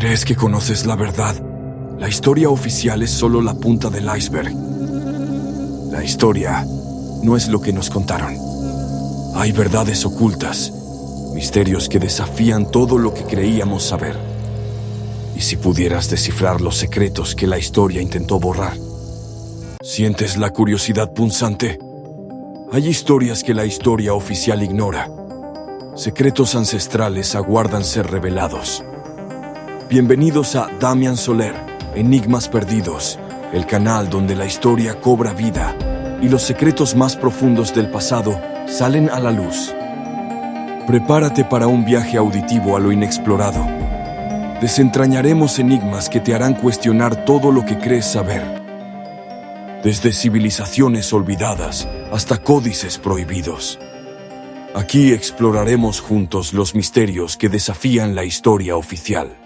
¿Crees que conoces la verdad? La historia oficial es solo la punta del iceberg. La historia no es lo que nos contaron. Hay verdades ocultas, misterios que desafían todo lo que creíamos saber. Y si pudieras descifrar los secretos que la historia intentó borrar, ¿sientes la curiosidad punzante? Hay historias que la historia oficial ignora. Secretos ancestrales aguardan ser revelados. Bienvenidos a Damian Soler, Enigmas Perdidos, el canal donde la historia cobra vida y los secretos más profundos del pasado salen a la luz. Prepárate para un viaje auditivo a lo inexplorado. Desentrañaremos enigmas que te harán cuestionar todo lo que crees saber. Desde civilizaciones olvidadas hasta códices prohibidos. Aquí exploraremos juntos los misterios que desafían la historia oficial.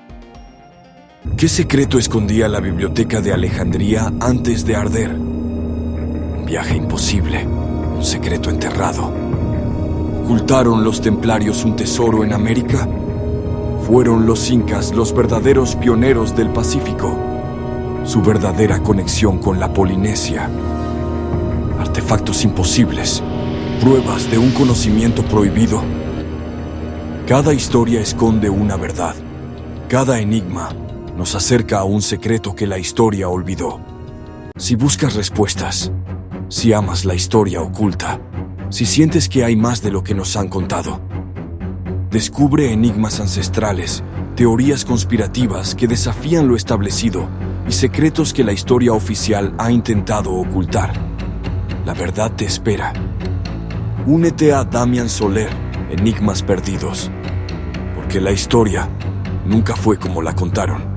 ¿Qué secreto escondía la biblioteca de Alejandría antes de arder? Un viaje imposible, un secreto enterrado. ¿Ocultaron los templarios un tesoro en América? ¿Fueron los incas los verdaderos pioneros del Pacífico? Su verdadera conexión con la Polinesia. Artefactos imposibles, pruebas de un conocimiento prohibido. Cada historia esconde una verdad. Cada enigma nos acerca a un secreto que la historia olvidó. Si buscas respuestas, si amas la historia oculta, si sientes que hay más de lo que nos han contado, descubre enigmas ancestrales, teorías conspirativas que desafían lo establecido y secretos que la historia oficial ha intentado ocultar. La verdad te espera. Únete a Damian Soler, Enigmas Perdidos, porque la historia nunca fue como la contaron.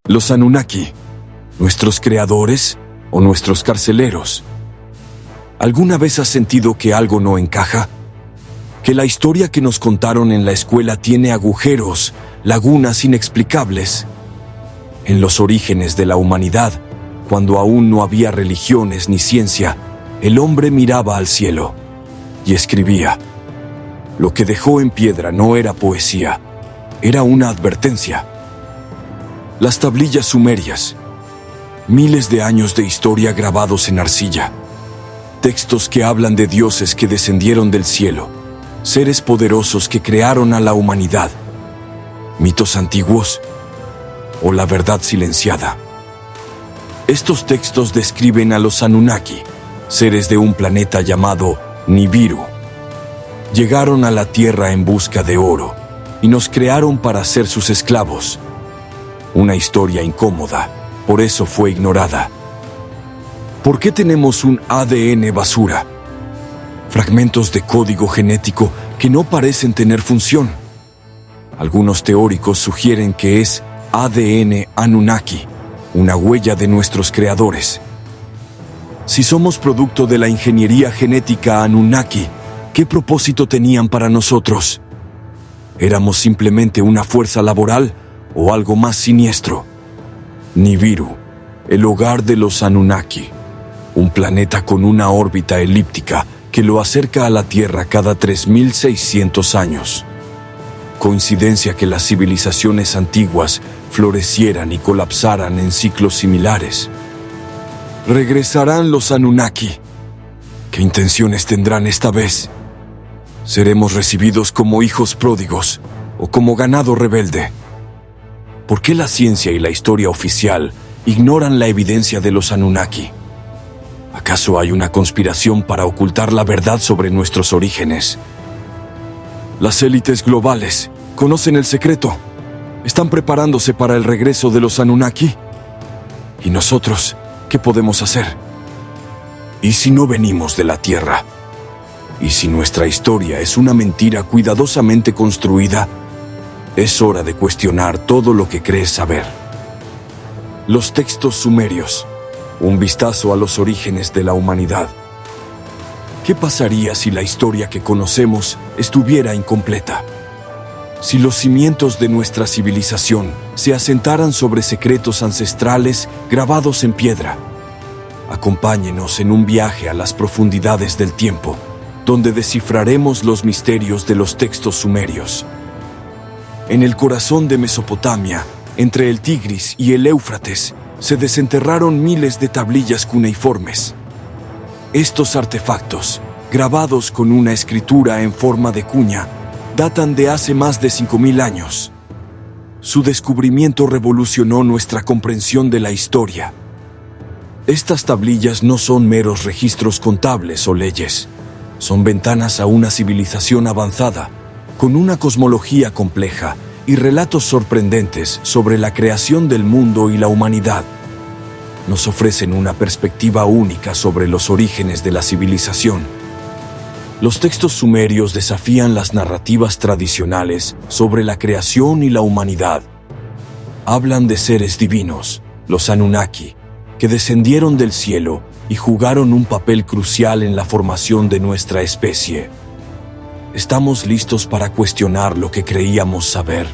Los Anunnaki, ¿nuestros creadores o nuestros carceleros? ¿Alguna vez has sentido que algo no encaja? ¿Que la historia que nos contaron en la escuela tiene agujeros, lagunas inexplicables? En los orígenes de la humanidad, cuando aún no había religiones ni ciencia, el hombre miraba al cielo y escribía. Lo que dejó en piedra no era poesía, era una advertencia. Las tablillas sumerias, miles de años de historia grabados en arcilla, textos que hablan de dioses que descendieron del cielo, seres poderosos que crearon a la humanidad, mitos antiguos o la verdad silenciada. Estos textos describen a los Anunnaki, seres de un planeta llamado Nibiru. Llegaron a la Tierra en busca de oro y nos crearon para ser sus esclavos. Una historia incómoda, por eso fue ignorada. ¿Por qué tenemos un ADN basura? Fragmentos de código genético que no parecen tener función. Algunos teóricos sugieren que es ADN Anunnaki, una huella de nuestros creadores. Si somos producto de la ingeniería genética Anunnaki, ¿qué propósito tenían para nosotros? ¿Éramos simplemente una fuerza laboral o algo más siniestro? Nibiru, el hogar de los Anunnaki, un planeta con una órbita elíptica que lo acerca a la Tierra cada 3.600 años. Coincidencia que las civilizaciones antiguas florecieran y colapsaran en ciclos similares. ¿Regresarán los Anunnaki? ¿Qué intenciones tendrán esta vez? ¿Seremos recibidos como hijos pródigos o como ganado rebelde? ¿Por qué la ciencia y la historia oficial ignoran la evidencia de los Anunnaki? ¿Acaso hay una conspiración para ocultar la verdad sobre nuestros orígenes? Las élites globales conocen el secreto. ¿Están preparándose para el regreso de los Anunnaki? ¿Y nosotros qué podemos hacer? ¿Y si no venimos de la Tierra? ¿Y si nuestra historia es una mentira cuidadosamente construida? Es hora de cuestionar todo lo que crees saber. Los textos sumerios, un vistazo a los orígenes de la humanidad. ¿Qué pasaría si la historia que conocemos estuviera incompleta? Si los cimientos de nuestra civilización se asentaran sobre secretos ancestrales grabados en piedra. Acompáñenos en un viaje a las profundidades del tiempo, donde descifraremos los misterios de los textos sumerios. En el corazón de Mesopotamia, entre el Tigris y el Éufrates, se desenterraron miles de tablillas cuneiformes. Estos artefactos, grabados con una escritura en forma de cuña, datan de hace más de 5.000 años. Su descubrimiento revolucionó nuestra comprensión de la historia. Estas tablillas no son meros registros contables o leyes. Son ventanas a una civilización avanzada, con una cosmología compleja y relatos sorprendentes sobre la creación del mundo y la humanidad. Nos ofrecen una perspectiva única sobre los orígenes de la civilización. Los textos sumerios desafían las narrativas tradicionales sobre la creación y la humanidad. Hablan de seres divinos, los Anunnaki, que descendieron del cielo y jugaron un papel crucial en la formación de nuestra especie. Estamos listos para cuestionar lo que creíamos saber.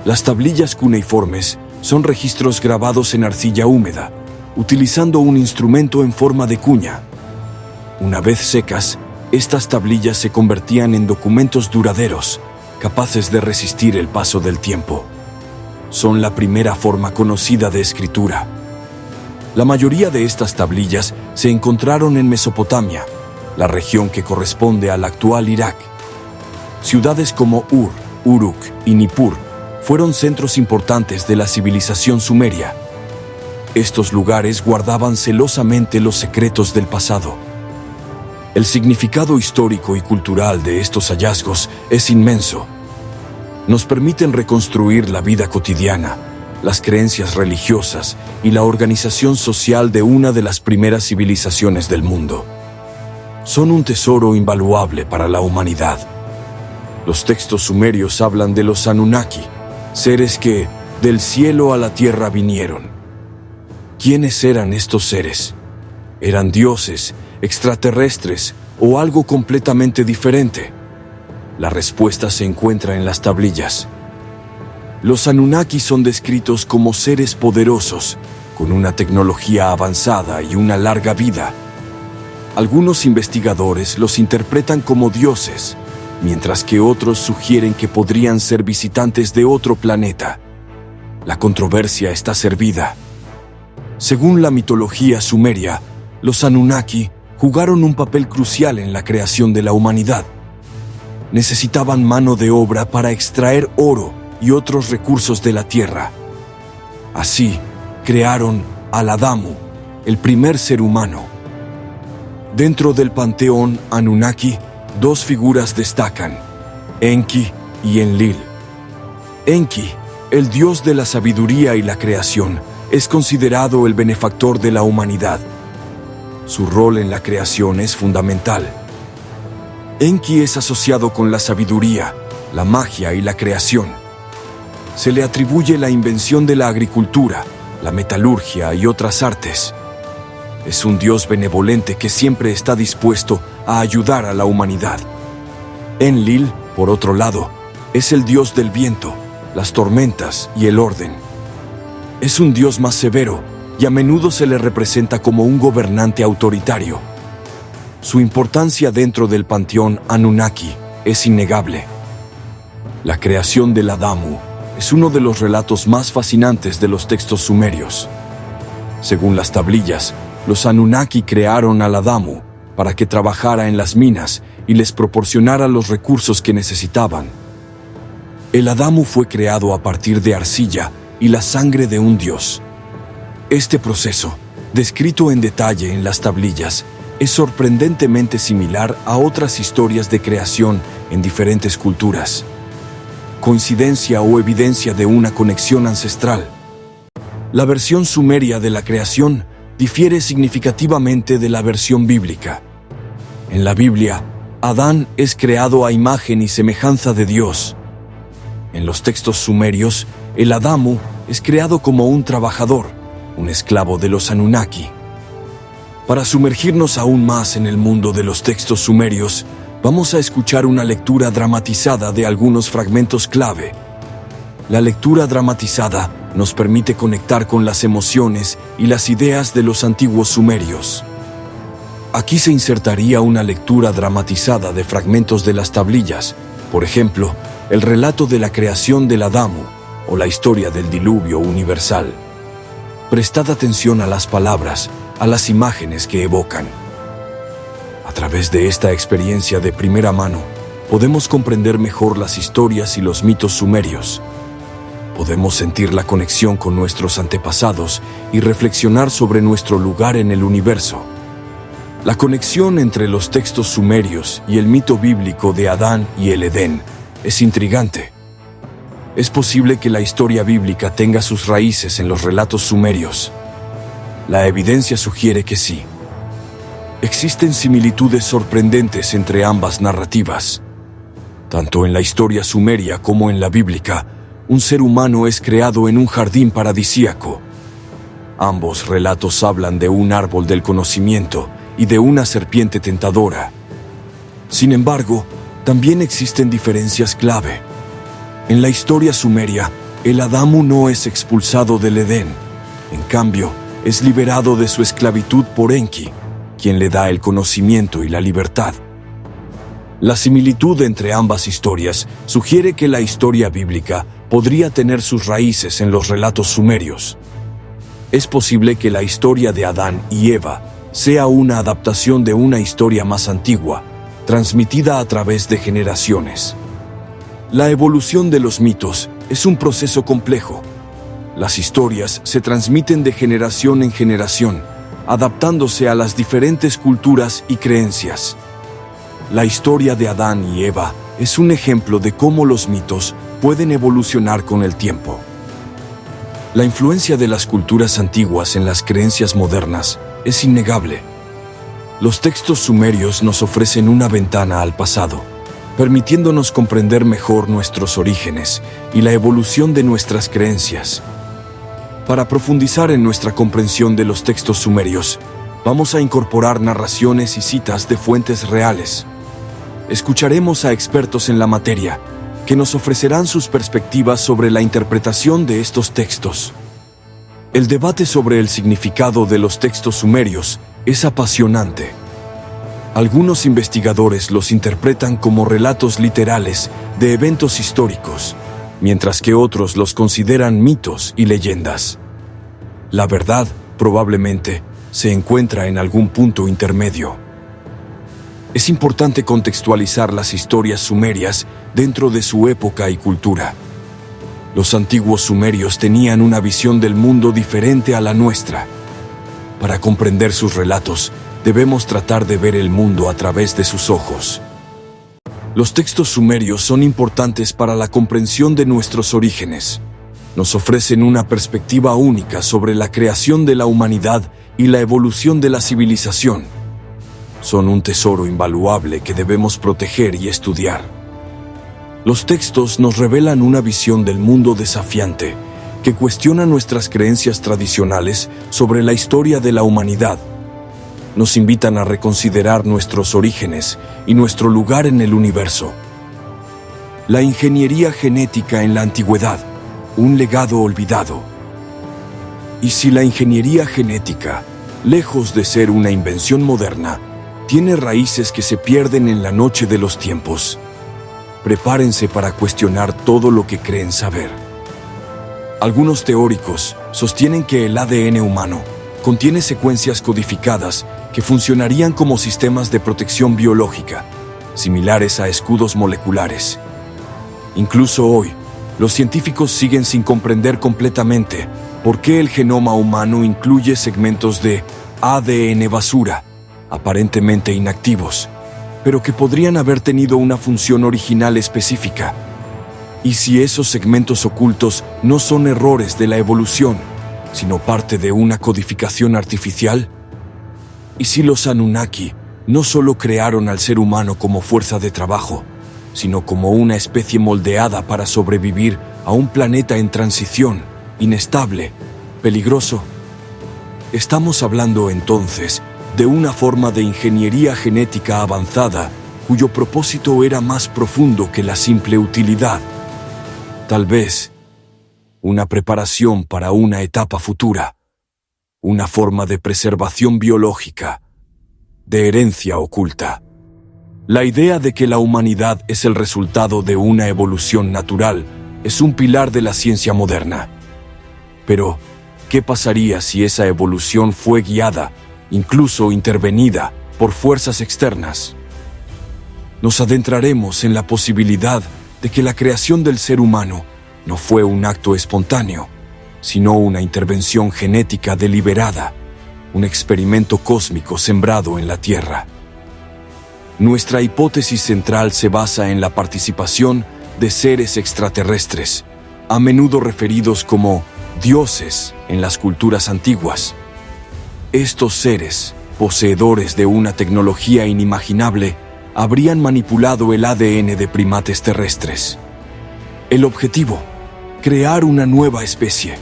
Las tablillas cuneiformes son registros grabados en arcilla húmeda, utilizando un instrumento en forma de cuña. Una vez secas, estas tablillas se convertían en documentos duraderos, capaces de resistir el paso del tiempo. Son la primera forma conocida de escritura. La mayoría de estas tablillas se encontraron en Mesopotamia, la región que corresponde al actual Irak. Ciudades como Ur, Uruk y Nippur fueron centros importantes de la civilización sumeria. Estos lugares guardaban celosamente los secretos del pasado. El significado histórico y cultural de estos hallazgos es inmenso. Nos permiten reconstruir la vida cotidiana, las creencias religiosas y la organización social de una de las primeras civilizaciones del mundo. Son un tesoro invaluable para la humanidad. Los textos sumerios hablan de los Anunnaki, seres que del cielo a la tierra vinieron. ¿Quiénes eran estos seres? ¿Eran dioses, extraterrestres o algo completamente diferente? La respuesta se encuentra en las tablillas. Los Anunnaki son descritos como seres poderosos, con una tecnología avanzada y una larga vida. Algunos investigadores los interpretan como dioses, mientras que otros sugieren que podrían ser visitantes de otro planeta. La controversia está servida. Según la mitología sumeria, los Anunnaki jugaron un papel crucial en la creación de la humanidad. Necesitaban mano de obra para extraer oro y otros recursos de la tierra. Así, crearon al Adamu, el primer ser humano. Dentro del panteón Anunnaki, dos figuras destacan, Enki y Enlil. Enki, el dios de la sabiduría y la creación, es considerado el benefactor de la humanidad. Su rol en la creación es fundamental. Enki es asociado con la sabiduría, la magia y la creación. Se le atribuye la invención de la agricultura, la metalurgia y otras artes. Es un dios benevolente que siempre está dispuesto a ayudar a la humanidad. Enlil, por otro lado, es el dios del viento, las tormentas y el orden. Es un dios más severo y a menudo se le representa como un gobernante autoritario. Su importancia dentro del panteón Anunnaki es innegable. La creación del Adamu es uno de los relatos más fascinantes de los textos sumerios. Según las tablillas, los Anunnaki crearon al Adamu para que trabajara en las minas y les proporcionara los recursos que necesitaban. El Adamu fue creado a partir de arcilla y la sangre de un dios. Este proceso, descrito en detalle en las tablillas, es sorprendentemente similar a otras historias de creación en diferentes culturas. ¿Coincidencia o evidencia de una conexión ancestral? La versión sumeria de la creación difiere significativamente de la versión bíblica. En la Biblia, Adán es creado a imagen y semejanza de Dios. En los textos sumerios, el Adamu es creado como un trabajador, un esclavo de los Anunnaki. Para sumergirnos aún más en el mundo de los textos sumerios, vamos a escuchar una lectura dramatizada de algunos fragmentos clave. La lectura dramatizada nos permite conectar con las emociones y las ideas de los antiguos sumerios. Aquí se insertaría una lectura dramatizada de fragmentos de las tablillas, por ejemplo, el relato de la creación del Adamu o la historia del diluvio universal. Prestad atención a las palabras, a las imágenes que evocan. A través de esta experiencia de primera mano, podemos comprender mejor las historias y los mitos sumerios. Podemos sentir la conexión con nuestros antepasados y reflexionar sobre nuestro lugar en el universo. La conexión entre los textos sumerios y el mito bíblico de Adán y el Edén es intrigante. Es posible que la historia bíblica tenga sus raíces en los relatos sumerios. La evidencia sugiere que sí. Existen similitudes sorprendentes entre ambas narrativas. Tanto en la historia sumeria como en la bíblica, un ser humano es creado en un jardín paradisíaco. Ambos relatos hablan de un árbol del conocimiento y de una serpiente tentadora. Sin embargo, también existen diferencias clave. En la historia sumeria, el Adamu no es expulsado del Edén. En cambio, es liberado de su esclavitud por Enki, quien le da el conocimiento y la libertad. La similitud entre ambas historias sugiere que la historia bíblica podría tener sus raíces en los relatos sumerios. Es posible que la historia de Adán y Eva sea una adaptación de una historia más antigua, transmitida a través de generaciones. La evolución de los mitos es un proceso complejo. Las historias se transmiten de generación en generación, adaptándose a las diferentes culturas y creencias. La historia de Adán y Eva es un ejemplo de cómo los mitos pueden evolucionar con el tiempo. La influencia de las culturas antiguas en las creencias modernas es innegable. Los textos sumerios nos ofrecen una ventana al pasado, permitiéndonos comprender mejor nuestros orígenes y la evolución de nuestras creencias. Para profundizar en nuestra comprensión de los textos sumerios, vamos a incorporar narraciones y citas de fuentes reales. Escucharemos a expertos en la materia, que nos ofrecerán sus perspectivas sobre la interpretación de estos textos. El debate sobre el significado de los textos sumerios es apasionante. Algunos investigadores los interpretan como relatos literales de eventos históricos, mientras que otros los consideran mitos y leyendas. La verdad, probablemente, se encuentra en algún punto intermedio. Es importante contextualizar las historias sumerias dentro de su época y cultura. Los antiguos sumerios tenían una visión del mundo diferente a la nuestra. Para comprender sus relatos, debemos tratar de ver el mundo a través de sus ojos. Los textos sumerios son importantes para la comprensión de nuestros orígenes. Nos ofrecen una perspectiva única sobre la creación de la humanidad y la evolución de la civilización. Son un tesoro invaluable que debemos proteger y estudiar. Los textos nos revelan una visión del mundo desafiante, que cuestiona nuestras creencias tradicionales sobre la historia de la humanidad. Nos invitan a reconsiderar nuestros orígenes y nuestro lugar en el universo. La ingeniería genética en la antigüedad, un legado olvidado. Y si la ingeniería genética, lejos de ser una invención moderna, tiene raíces que se pierden en la noche de los tiempos, prepárense para cuestionar todo lo que creen saber. Algunos teóricos sostienen que el ADN humano contiene secuencias codificadas que funcionarían como sistemas de protección biológica, similares a escudos moleculares. Incluso hoy, los científicos siguen sin comprender completamente por qué el genoma humano incluye segmentos de ADN basura, aparentemente inactivos, pero que podrían haber tenido una función original específica. ¿Y si esos segmentos ocultos no son errores de la evolución, sino parte de una codificación artificial? ¿Y si los Anunnaki no solo crearon al ser humano como fuerza de trabajo, sino como una especie moldeada para sobrevivir a un planeta en transición, inestable, peligroso? Estamos hablando entonces de una forma de ingeniería genética avanzada cuyo propósito era más profundo que la simple utilidad. Tal vez una preparación para una etapa futura, una forma de preservación biológica, de herencia oculta. La idea de que la humanidad es el resultado de una evolución natural es un pilar de la ciencia moderna. Pero, ¿qué pasaría si esa evolución fue guiada, incluso intervenida, por fuerzas externas? Nos adentraremos en la posibilidad de que la creación del ser humano no fue un acto espontáneo, sino una intervención genética deliberada, un experimento cósmico sembrado en la Tierra. Nuestra hipótesis central se basa en la participación de seres extraterrestres, a menudo referidos como dioses en las culturas antiguas. Estos seres, poseedores de una tecnología inimaginable, habrían manipulado el ADN de primates terrestres. El objetivo: crear una nueva especie,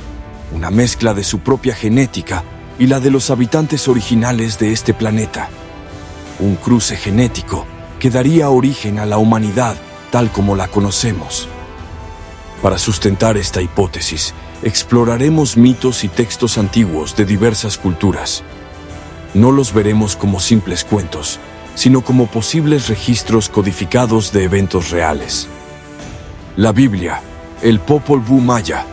una mezcla de su propia genética y la de los habitantes originales de este planeta. Un cruce genético que daría origen a la humanidad tal como la conocemos. Para sustentar esta hipótesis, exploraremos mitos y textos antiguos de diversas culturas. No los veremos como simples cuentos, sino como posibles registros codificados de eventos reales. La Biblia, el Popol Vuh maya,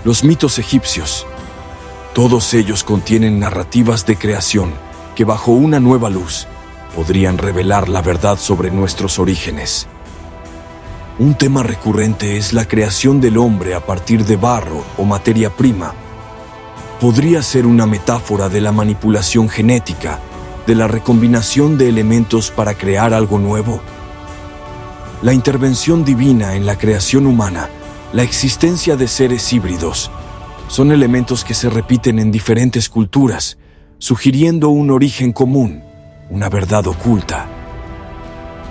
los mitos egipcios, todos ellos contienen narrativas de creación que bajo una nueva luz podrían revelar la verdad sobre nuestros orígenes. Un tema recurrente es la creación del hombre a partir de barro o materia prima. Podría ser una metáfora de la manipulación genética, de la recombinación de elementos para crear algo nuevo. La intervención divina en la creación humana, la existencia de seres híbridos, son elementos que se repiten en diferentes culturas, sugiriendo un origen común, una verdad oculta.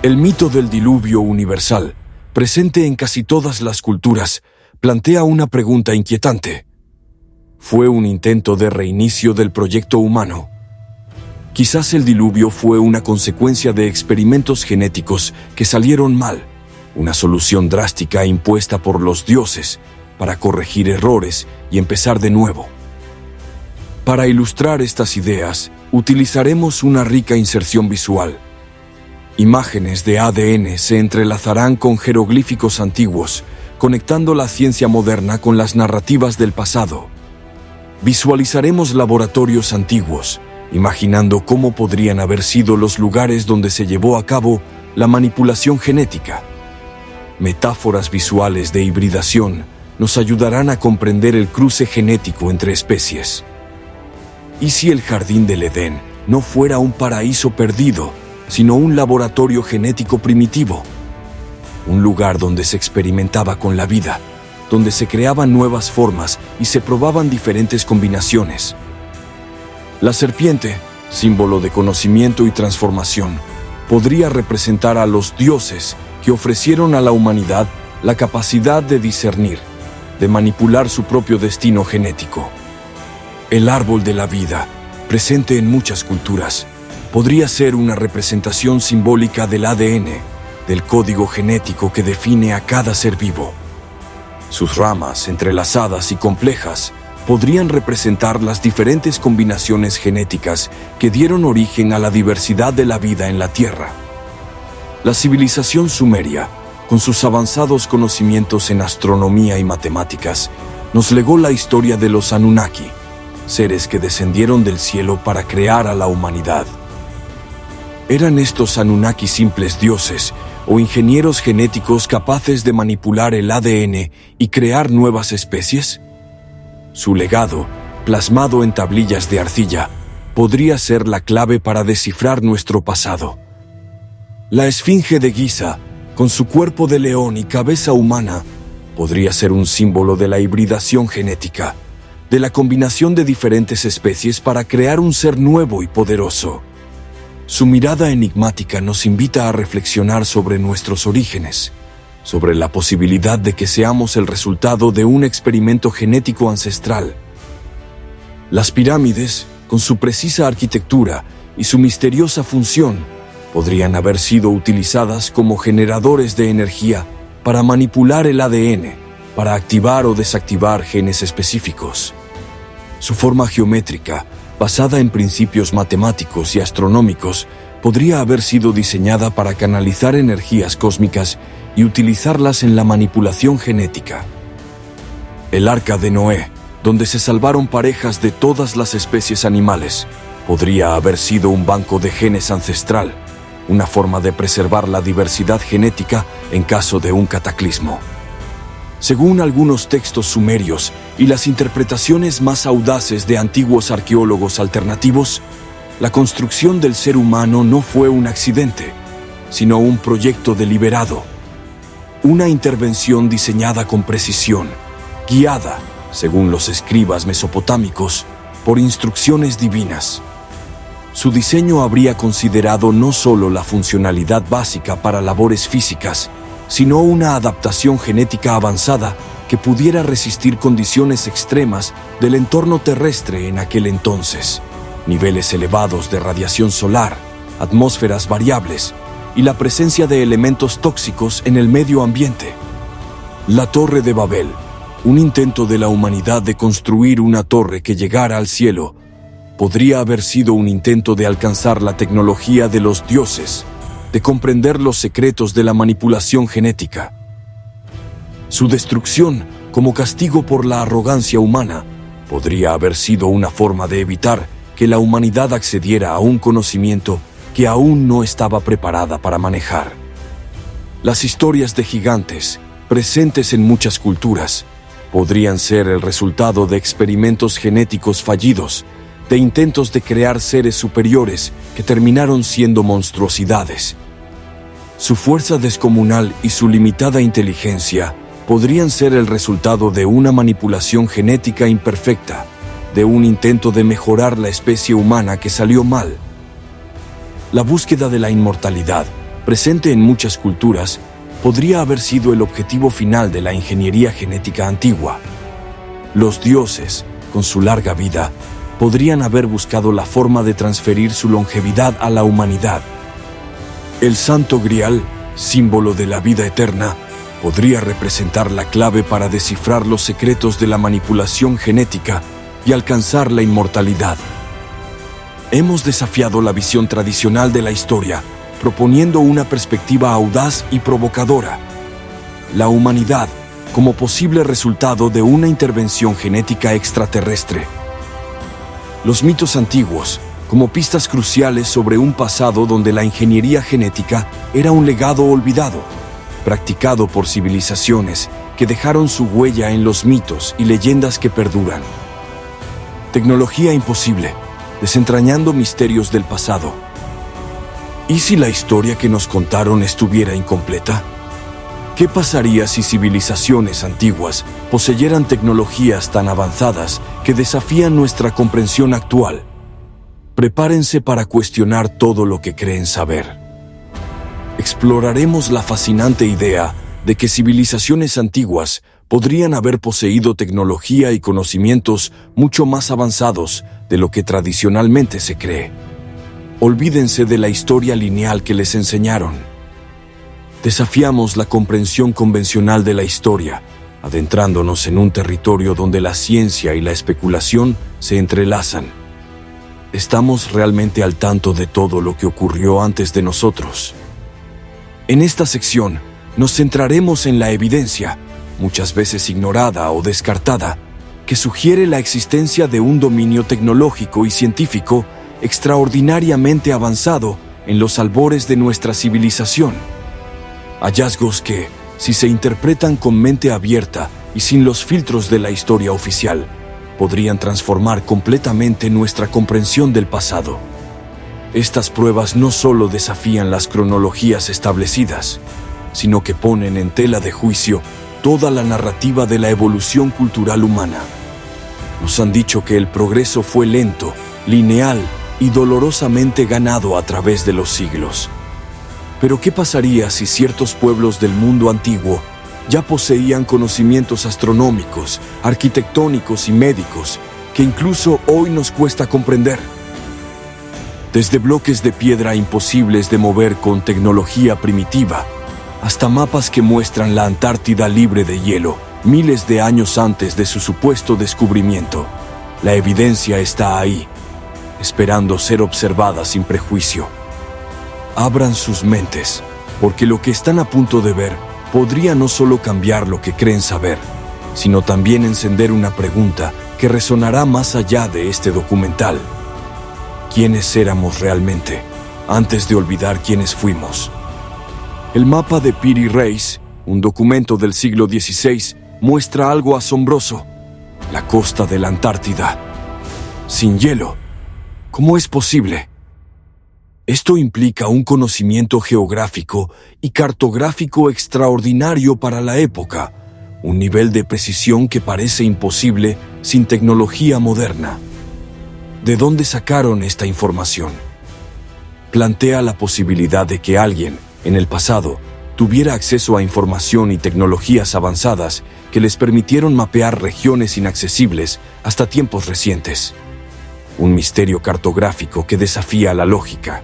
El mito del diluvio universal, presente en casi todas las culturas, plantea una pregunta inquietante. ¿Fue un intento de reinicio del proyecto humano? Quizás el diluvio fue una consecuencia de experimentos genéticos que salieron mal, una solución drástica impuesta por los dioses para corregir errores y empezar de nuevo. Para ilustrar estas ideas, utilizaremos una rica inserción visual. Imágenes de ADN se entrelazarán con jeroglíficos antiguos, conectando la ciencia moderna con las narrativas del pasado. Visualizaremos laboratorios antiguos, imaginando cómo podrían haber sido los lugares donde se llevó a cabo la manipulación genética. Metáforas visuales de hibridación nos ayudarán a comprender el cruce genético entre especies. ¿Y si el jardín del Edén no fuera un paraíso perdido, sino un laboratorio genético primitivo? Un lugar donde se experimentaba con la vida, donde se creaban nuevas formas y se probaban diferentes combinaciones. La serpiente, símbolo de conocimiento y transformación, podría representar a los dioses que ofrecieron a la humanidad la capacidad de discernir, de manipular su propio destino genético. El árbol de la vida, presente en muchas culturas, podría ser una representación simbólica del ADN, del código genético que define a cada ser vivo. Sus ramas, entrelazadas y complejas, podrían representar las diferentes combinaciones genéticas que dieron origen a la diversidad de la vida en la Tierra. La civilización sumeria, con sus avanzados conocimientos en astronomía y matemáticas, nos legó la historia de los Anunnaki, seres que descendieron del cielo para crear a la humanidad. ¿Eran estos Anunnaki simples dioses o ingenieros genéticos capaces de manipular el ADN y crear nuevas especies? Su legado, plasmado en tablillas de arcilla, podría ser la clave para descifrar nuestro pasado. La Esfinge de Giza, con su cuerpo de león y cabeza humana, podría ser un símbolo de la hibridación genética, de la combinación de diferentes especies para crear un ser nuevo y poderoso. Su mirada enigmática nos invita a reflexionar sobre nuestros orígenes, sobre la posibilidad de que seamos el resultado de un experimento genético ancestral. Las pirámides, con su precisa arquitectura y su misteriosa función, podrían haber sido utilizadas como generadores de energía para manipular el ADN, para activar o desactivar genes específicos. Su forma geométrica, basada en principios matemáticos y astronómicos, podría haber sido diseñada para canalizar energías cósmicas y utilizarlas en la manipulación genética. El Arca de Noé, donde se salvaron parejas de todas las especies animales, podría haber sido un banco de genes ancestral, una forma de preservar la diversidad genética en caso de un cataclismo. Según algunos textos sumerios y las interpretaciones más audaces de antiguos arqueólogos alternativos, la construcción del ser humano no fue un accidente, sino un proyecto deliberado, una intervención diseñada con precisión, guiada, según los escribas mesopotámicos, por instrucciones divinas. Su diseño habría considerado no solo la funcionalidad básica para labores físicas, sino una adaptación genética avanzada que pudiera resistir condiciones extremas del entorno terrestre en aquel entonces, niveles elevados de radiación solar, atmósferas variables y la presencia de elementos tóxicos en el medio ambiente. La Torre de Babel, un intento de la humanidad de construir una torre que llegara al cielo, podría haber sido un intento de alcanzar la tecnología de los dioses, de comprender los secretos de la manipulación genética. Su destrucción, como castigo por la arrogancia humana, podría haber sido una forma de evitar que la humanidad accediera a un conocimiento que aún no estaba preparada para manejar. Las historias de gigantes, presentes en muchas culturas, podrían ser el resultado de experimentos genéticos fallidos, de intentos de crear seres superiores que terminaron siendo monstruosidades. Su fuerza descomunal y su limitada inteligencia podrían ser el resultado de una manipulación genética imperfecta, de un intento de mejorar la especie humana que salió mal. La búsqueda de la inmortalidad, presente en muchas culturas, podría haber sido el objetivo final de la ingeniería genética antigua. Los dioses, con su larga vida, podrían haber buscado la forma de transferir su longevidad a la humanidad. El Santo Grial, símbolo de la vida eterna, podría representar la clave para descifrar los secretos de la manipulación genética y alcanzar la inmortalidad. Hemos desafiado la visión tradicional de la historia, proponiendo una perspectiva audaz y provocadora. La humanidad, como posible resultado de una intervención genética extraterrestre. Los mitos antiguos, como pistas cruciales sobre un pasado donde la ingeniería genética era un legado olvidado, practicado por civilizaciones que dejaron su huella en los mitos y leyendas que perduran. Tecnología imposible, desentrañando misterios del pasado. ¿Y si la historia que nos contaron estuviera incompleta? ¿Qué pasaría si civilizaciones antiguas poseyeran tecnologías tan avanzadas que desafían nuestra comprensión actual? Prepárense para cuestionar todo lo que creen saber. Exploraremos la fascinante idea de que civilizaciones antiguas podrían haber poseído tecnología y conocimientos mucho más avanzados de lo que tradicionalmente se cree. Olvídense de la historia lineal que les enseñaron. Desafiamos la comprensión convencional de la historia, adentrándonos en un territorio donde la ciencia y la especulación se entrelazan. ¿Estamos realmente al tanto de todo lo que ocurrió antes de nosotros? En esta sección, nos centraremos en la evidencia, muchas veces ignorada o descartada, que sugiere la existencia de un dominio tecnológico y científico extraordinariamente avanzado en los albores de nuestra civilización. Hallazgos que, si se interpretan con mente abierta y sin los filtros de la historia oficial, podrían transformar completamente nuestra comprensión del pasado. Estas pruebas no solo desafían las cronologías establecidas, sino que ponen en tela de juicio toda la narrativa de la evolución cultural humana. Nos han dicho que el progreso fue lento, lineal y dolorosamente ganado a través de los siglos. Pero ¿qué pasaría si ciertos pueblos del mundo antiguo ya poseían conocimientos astronómicos, arquitectónicos y médicos que incluso hoy nos cuesta comprender? Desde bloques de piedra imposibles de mover con tecnología primitiva, hasta mapas que muestran la Antártida libre de hielo, miles de años antes de su supuesto descubrimiento. La evidencia está ahí, esperando ser observada sin prejuicio. Abran sus mentes, porque lo que están a punto de ver podría no solo cambiar lo que creen saber, sino también encender una pregunta que resonará más allá de este documental. ¿Quiénes éramos realmente, antes de olvidar quiénes fuimos? El mapa de Piri Reis, un documento del siglo XVI, muestra algo asombroso: la costa de la Antártida. Sin hielo. ¿Cómo es posible? Esto implica un conocimiento geográfico y cartográfico extraordinario para la época, un nivel de precisión que parece imposible sin tecnología moderna. ¿De dónde sacaron esta información? Plantea la posibilidad de que alguien, en el pasado, tuviera acceso a información y tecnologías avanzadas que les permitieron mapear regiones inaccesibles hasta tiempos recientes. Un misterio cartográfico que desafía la lógica.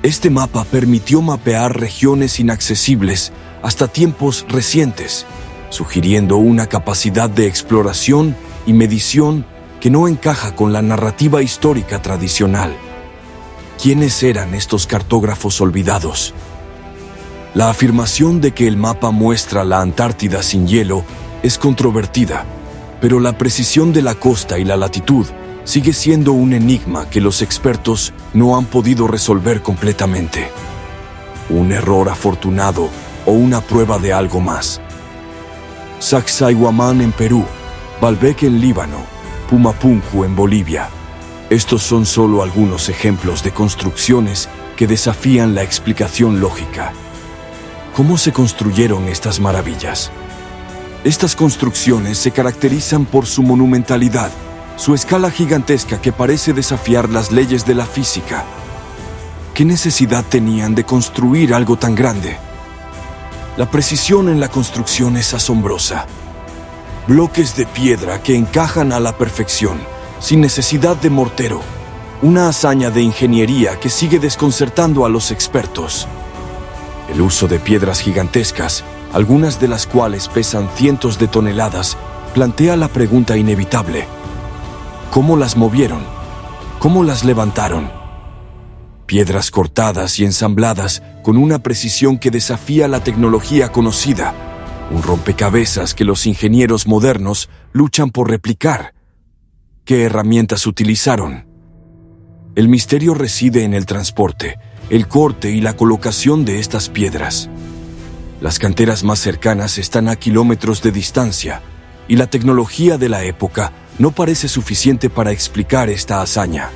Este mapa permitió mapear regiones inaccesibles hasta tiempos recientes, sugiriendo una capacidad de exploración y medición que no encaja con la narrativa histórica tradicional. ¿Quiénes eran estos cartógrafos olvidados? La afirmación de que el mapa muestra la Antártida sin hielo es controvertida, pero la precisión de la costa y la latitud sigue siendo un enigma que los expertos no han podido resolver completamente. ¿Un error afortunado o una prueba de algo más? Sacsayhuamán en Perú, Baalbek en Líbano, Pumapunku en Bolivia. Estos son solo algunos ejemplos de construcciones que desafían la explicación lógica. ¿Cómo se construyeron estas maravillas? Estas construcciones se caracterizan por su monumentalidad, su escala gigantesca que parece desafiar las leyes de la física. ¿Qué necesidad tenían de construir algo tan grande? La precisión en la construcción es asombrosa. Bloques de piedra que encajan a la perfección, sin necesidad de mortero. Una hazaña de ingeniería que sigue desconcertando a los expertos. El uso de piedras gigantescas, algunas de las cuales pesan cientos de toneladas, plantea la pregunta inevitable: ¿cómo las movieron? ¿Cómo las levantaron? Piedras cortadas y ensambladas con una precisión que desafía la tecnología conocida. Un rompecabezas que los ingenieros modernos luchan por replicar. ¿Qué herramientas utilizaron? El misterio reside en el transporte, el corte y la colocación de estas piedras. Las canteras más cercanas están a kilómetros de distancia, y la tecnología de la época no parece suficiente para explicar esta hazaña.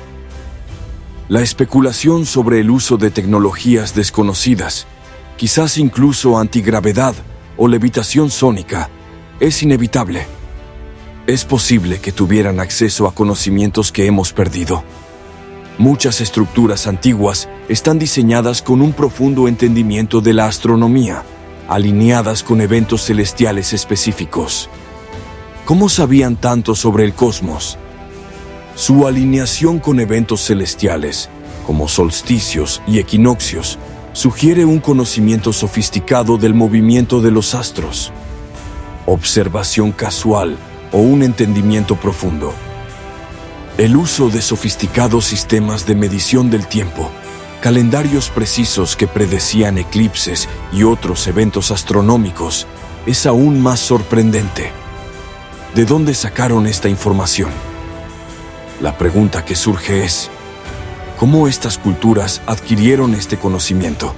La especulación sobre el uso de tecnologías desconocidas, quizás incluso antigravedad o levitación sónica, es inevitable. Es posible que tuvieran acceso a conocimientos que hemos perdido. Muchas estructuras antiguas están diseñadas con un profundo entendimiento de la astronomía, alineadas con eventos celestiales específicos. ¿Cómo sabían tanto sobre el cosmos? Su alineación con eventos celestiales, como solsticios y equinoccios, sugiere un conocimiento sofisticado del movimiento de los astros. Observación casual o un entendimiento profundo. El uso de sofisticados sistemas de medición del tiempo, calendarios precisos que predecían eclipses y otros eventos astronómicos, es aún más sorprendente. ¿De dónde sacaron esta información? La pregunta que surge es: ¿cómo estas culturas adquirieron este conocimiento?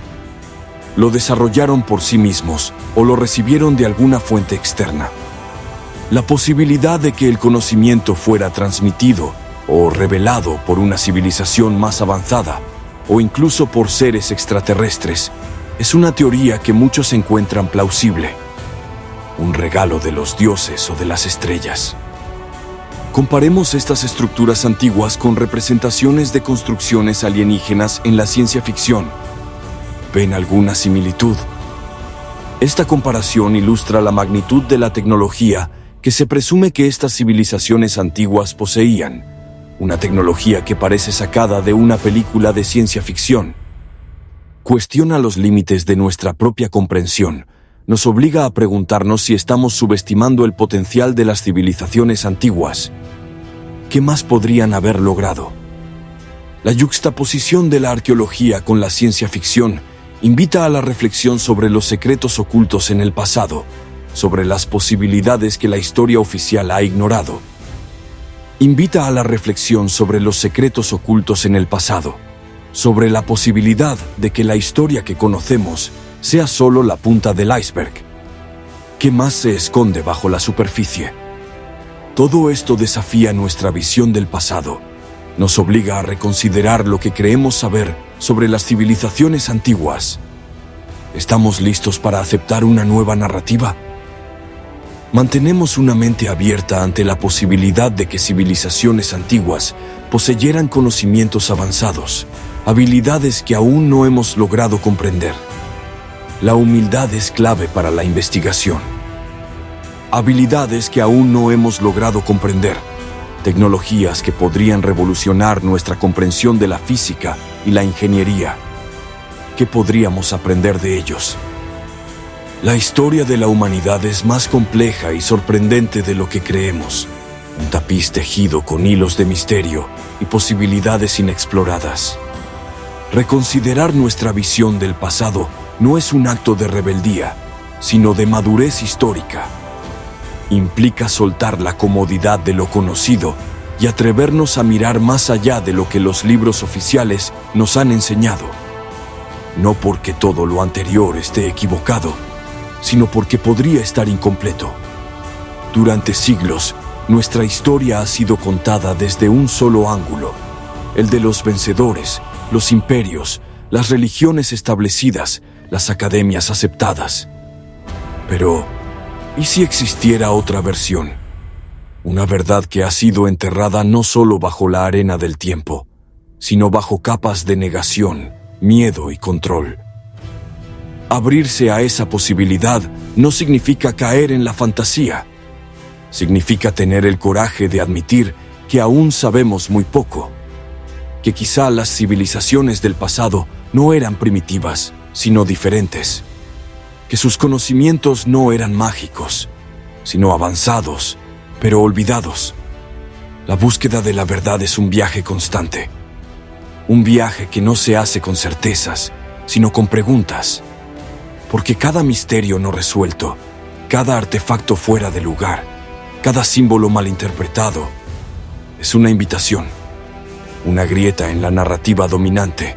¿Lo desarrollaron por sí mismos o lo recibieron de alguna fuente externa? La posibilidad de que el conocimiento fuera transmitido o revelado por una civilización más avanzada o incluso por seres extraterrestres es una teoría que muchos encuentran plausible. Un regalo de los dioses o de las estrellas. Comparemos estas estructuras antiguas con representaciones de construcciones alienígenas en la ciencia ficción. ¿Ven alguna similitud? Esta comparación ilustra la magnitud de la tecnología que se presume que estas civilizaciones antiguas poseían, una tecnología que parece sacada de una película de ciencia ficción. Cuestiona los límites de nuestra propia comprensión, nos obliga a preguntarnos si estamos subestimando el potencial de las civilizaciones antiguas. ¿Qué más podrían haber logrado? La yuxtaposición de la arqueología con la ciencia ficción invita a la reflexión sobre los secretos ocultos en el pasado, sobre las posibilidades que la historia oficial ha ignorado. Invita a la reflexión sobre los secretos ocultos en el pasado, sobre la posibilidad de que la historia que conocemos sea solo la punta del iceberg. ¿Qué más se esconde bajo la superficie? Todo esto desafía nuestra visión del pasado. Nos obliga a reconsiderar lo que creemos saber sobre las civilizaciones antiguas. ¿Estamos listos para aceptar una nueva narrativa? Mantenemos una mente abierta ante la posibilidad de que civilizaciones antiguas poseyeran conocimientos avanzados, habilidades que aún no hemos logrado comprender. La humildad es clave para la investigación. Habilidades que aún no hemos logrado comprender. Tecnologías que podrían revolucionar nuestra comprensión de la física y la ingeniería. ¿Qué podríamos aprender de ellos? La historia de la humanidad es más compleja y sorprendente de lo que creemos. Un tapiz tejido con hilos de misterio y posibilidades inexploradas. Reconsiderar nuestra visión del pasado no es un acto de rebeldía, sino de madurez histórica. Implica soltar la comodidad de lo conocido y atrevernos a mirar más allá de lo que los libros oficiales nos han enseñado. No porque todo lo anterior esté equivocado, sino porque podría estar incompleto. Durante siglos, nuestra historia ha sido contada desde un solo ángulo, el de los vencedores, los imperios, las religiones establecidas, las academias aceptadas. Pero, ¿y si existiera otra versión? Una verdad que ha sido enterrada no solo bajo la arena del tiempo, sino bajo capas de negación, miedo y control. Abrirse a esa posibilidad no significa caer en la fantasía. Significa tener el coraje de admitir que aún sabemos muy poco. Que quizá las civilizaciones del pasado no eran primitivas, sino diferentes. Que sus conocimientos no eran mágicos, sino avanzados, pero olvidados. La búsqueda de la verdad es un viaje constante. Un viaje que no se hace con certezas, sino con preguntas. Porque cada misterio no resuelto, cada artefacto fuera de lugar, cada símbolo malinterpretado, es una invitación, una grieta en la narrativa dominante.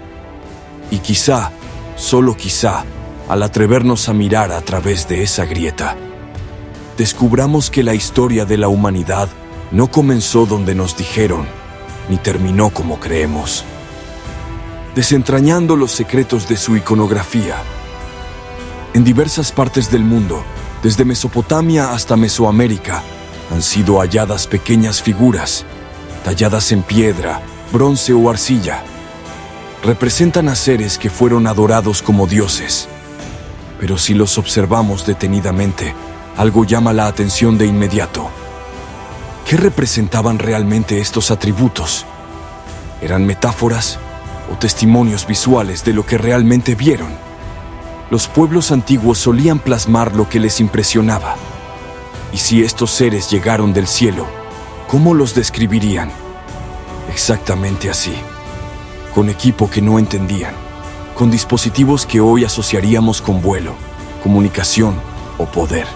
Y quizá, solo quizá, al atrevernos a mirar a través de esa grieta, descubramos que la historia de la humanidad no comenzó donde nos dijeron, ni terminó como creemos. Desentrañando los secretos de su iconografía. En diversas partes del mundo, desde Mesopotamia hasta Mesoamérica, han sido halladas pequeñas figuras, talladas en piedra, bronce o arcilla. Representan a seres que fueron adorados como dioses. Pero si los observamos detenidamente, algo llama la atención de inmediato. ¿Qué representaban realmente estos atributos? ¿Eran metáforas o testimonios visuales de lo que realmente vieron? Los pueblos antiguos solían plasmar lo que les impresionaba. Y si estos seres llegaron del cielo, ¿cómo los describirían? Exactamente así. Con equipo que no entendían, con dispositivos que hoy asociaríamos con vuelo, comunicación o poder.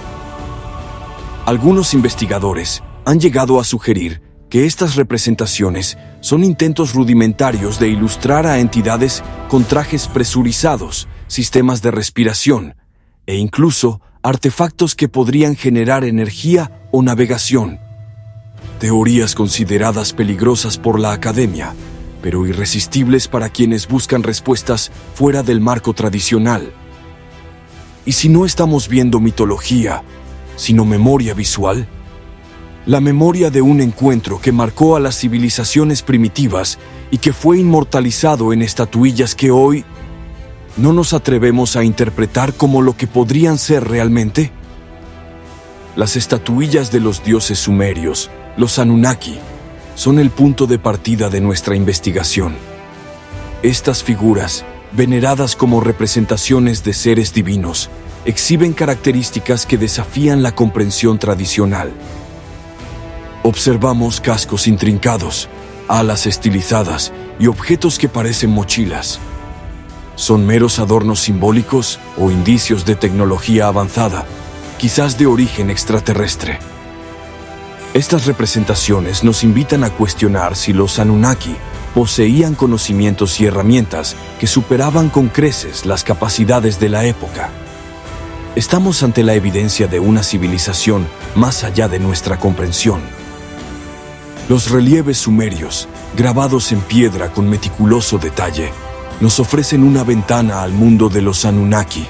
Algunos investigadores han llegado a sugerir que estas representaciones son intentos rudimentarios de ilustrar a entidades con trajes presurizados, sistemas de respiración e incluso artefactos que podrían generar energía o navegación. Teorías consideradas peligrosas por la academia, pero irresistibles para quienes buscan respuestas fuera del marco tradicional. ¿Y si no estamos viendo mitología, sino memoria visual? La memoria de un encuentro que marcó a las civilizaciones primitivas y que fue inmortalizado en estatuillas que hoy ¿no nos atrevemos a interpretar como lo que podrían ser realmente? Las estatuillas de los dioses sumerios, los Anunnaki, son el punto de partida de nuestra investigación. Estas figuras, veneradas como representaciones de seres divinos, exhiben características que desafían la comprensión tradicional. Observamos cascos intrincados, alas estilizadas y objetos que parecen mochilas. ¿Son meros adornos simbólicos o indicios de tecnología avanzada, quizás de origen extraterrestre? Estas representaciones nos invitan a cuestionar si los Anunnaki poseían conocimientos y herramientas que superaban con creces las capacidades de la época. Estamos ante la evidencia de una civilización más allá de nuestra comprensión. Los relieves sumerios, grabados en piedra con meticuloso detalle, nos ofrecen una ventana al mundo de los Anunnaki.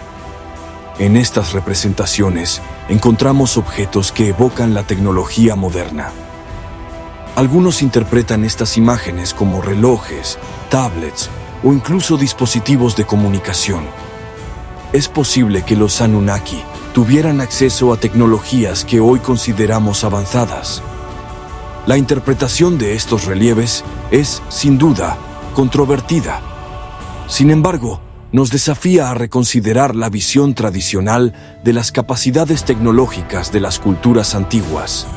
En estas representaciones encontramos objetos que evocan la tecnología moderna. Algunos interpretan estas imágenes como relojes, tablets o incluso dispositivos de comunicación. Es posible que los Anunnaki tuvieran acceso a tecnologías que hoy consideramos avanzadas. La interpretación de estos relieves es, sin duda, controvertida. Sin embargo, nos desafía a reconsiderar la visión tradicional de las capacidades tecnológicas de las culturas antiguas.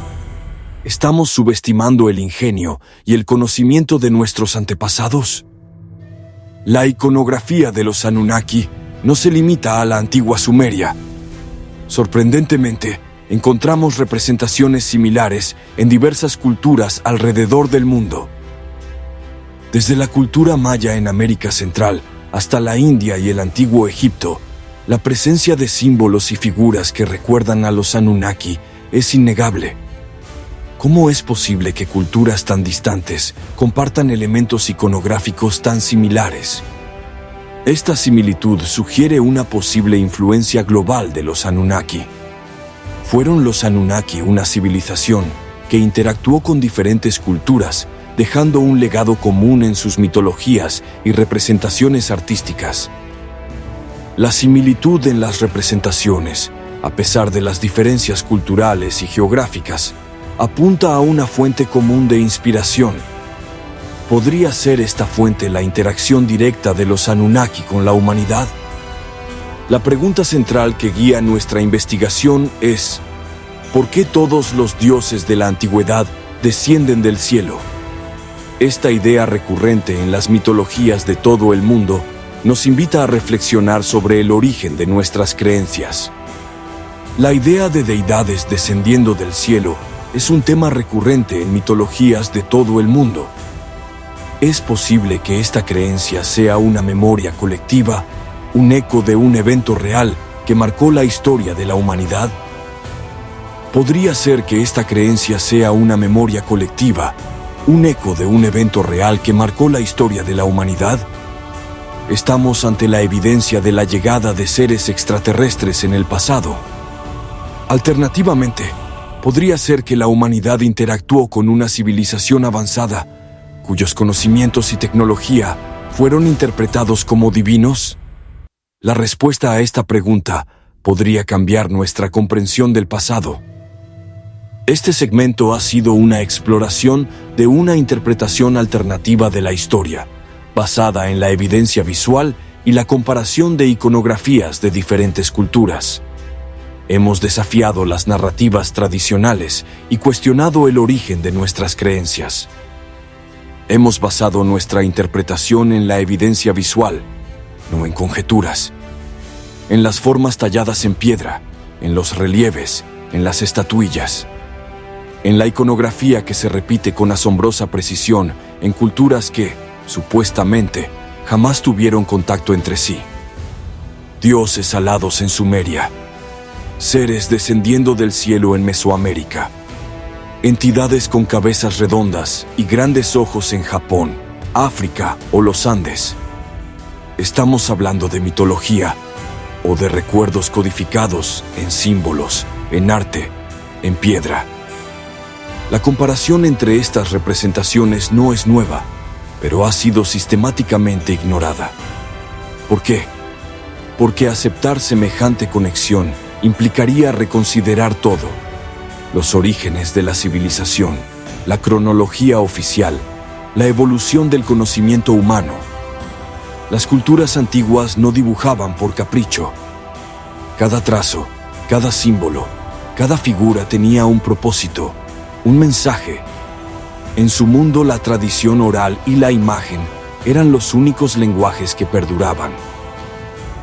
¿Estamos subestimando el ingenio y el conocimiento de nuestros antepasados? La iconografía de los Anunnaki no se limita a la antigua Sumeria. Sorprendentemente, encontramos representaciones similares en diversas culturas alrededor del mundo. Desde la cultura maya en América Central hasta la India y el antiguo Egipto, la presencia de símbolos y figuras que recuerdan a los Anunnaki es innegable. ¿Cómo es posible que culturas tan distantes compartan elementos iconográficos tan similares? Esta similitud sugiere una posible influencia global de los Anunnaki. ¿Fueron los Anunnaki una civilización que interactuó con diferentes culturas, dejando un legado común en sus mitologías y representaciones artísticas? La similitud en las representaciones, a pesar de las diferencias culturales y geográficas, apunta a una fuente común de inspiración. ¿Podría ser esta fuente la interacción directa de los Anunnaki con la humanidad? La pregunta central que guía nuestra investigación es: ¿por qué todos los dioses de la antigüedad descienden del cielo? Esta idea recurrente en las mitologías de todo el mundo nos invita a reflexionar sobre el origen de nuestras creencias. La idea de deidades descendiendo del cielo es un tema recurrente en mitologías de todo el mundo. ¿Es posible que esta creencia sea una memoria colectiva, un eco de un evento real que marcó la historia de la humanidad? ¿Podría ser que esta creencia sea una memoria colectiva, un eco de un evento real que marcó la historia de la humanidad? Estamos ante la evidencia de la llegada de seres extraterrestres en el pasado. Alternativamente, podría ser que la humanidad interactuó con una civilización avanzada, cuyos conocimientos y tecnología fueron interpretados como divinos. La respuesta a esta pregunta podría cambiar nuestra comprensión del pasado. Este segmento ha sido una exploración de una interpretación alternativa de la historia, basada en la evidencia visual y la comparación de iconografías de diferentes culturas. Hemos desafiado las narrativas tradicionales y cuestionado el origen de nuestras creencias. Hemos basado nuestra interpretación en la evidencia visual, no en conjeturas, en las formas talladas en piedra, en los relieves, en las estatuillas, en la iconografía que se repite con asombrosa precisión en culturas que, supuestamente, jamás tuvieron contacto entre sí. Dioses alados en Sumeria, seres descendiendo del cielo en Mesoamérica, entidades con cabezas redondas y grandes ojos en Japón, África o los Andes. ¿Estamos hablando de mitología o de recuerdos codificados en símbolos, en arte, en piedra? La comparación entre estas representaciones no es nueva, pero ha sido sistemáticamente ignorada. ¿Por qué? Porque aceptar semejante conexión implicaría reconsiderar todo: los orígenes de la civilización, la cronología oficial, la evolución del conocimiento humano. Las culturas antiguas no dibujaban por capricho. Cada trazo, cada símbolo, cada figura tenía un propósito, un mensaje. En su mundo, la tradición oral y la imagen eran los únicos lenguajes que perduraban.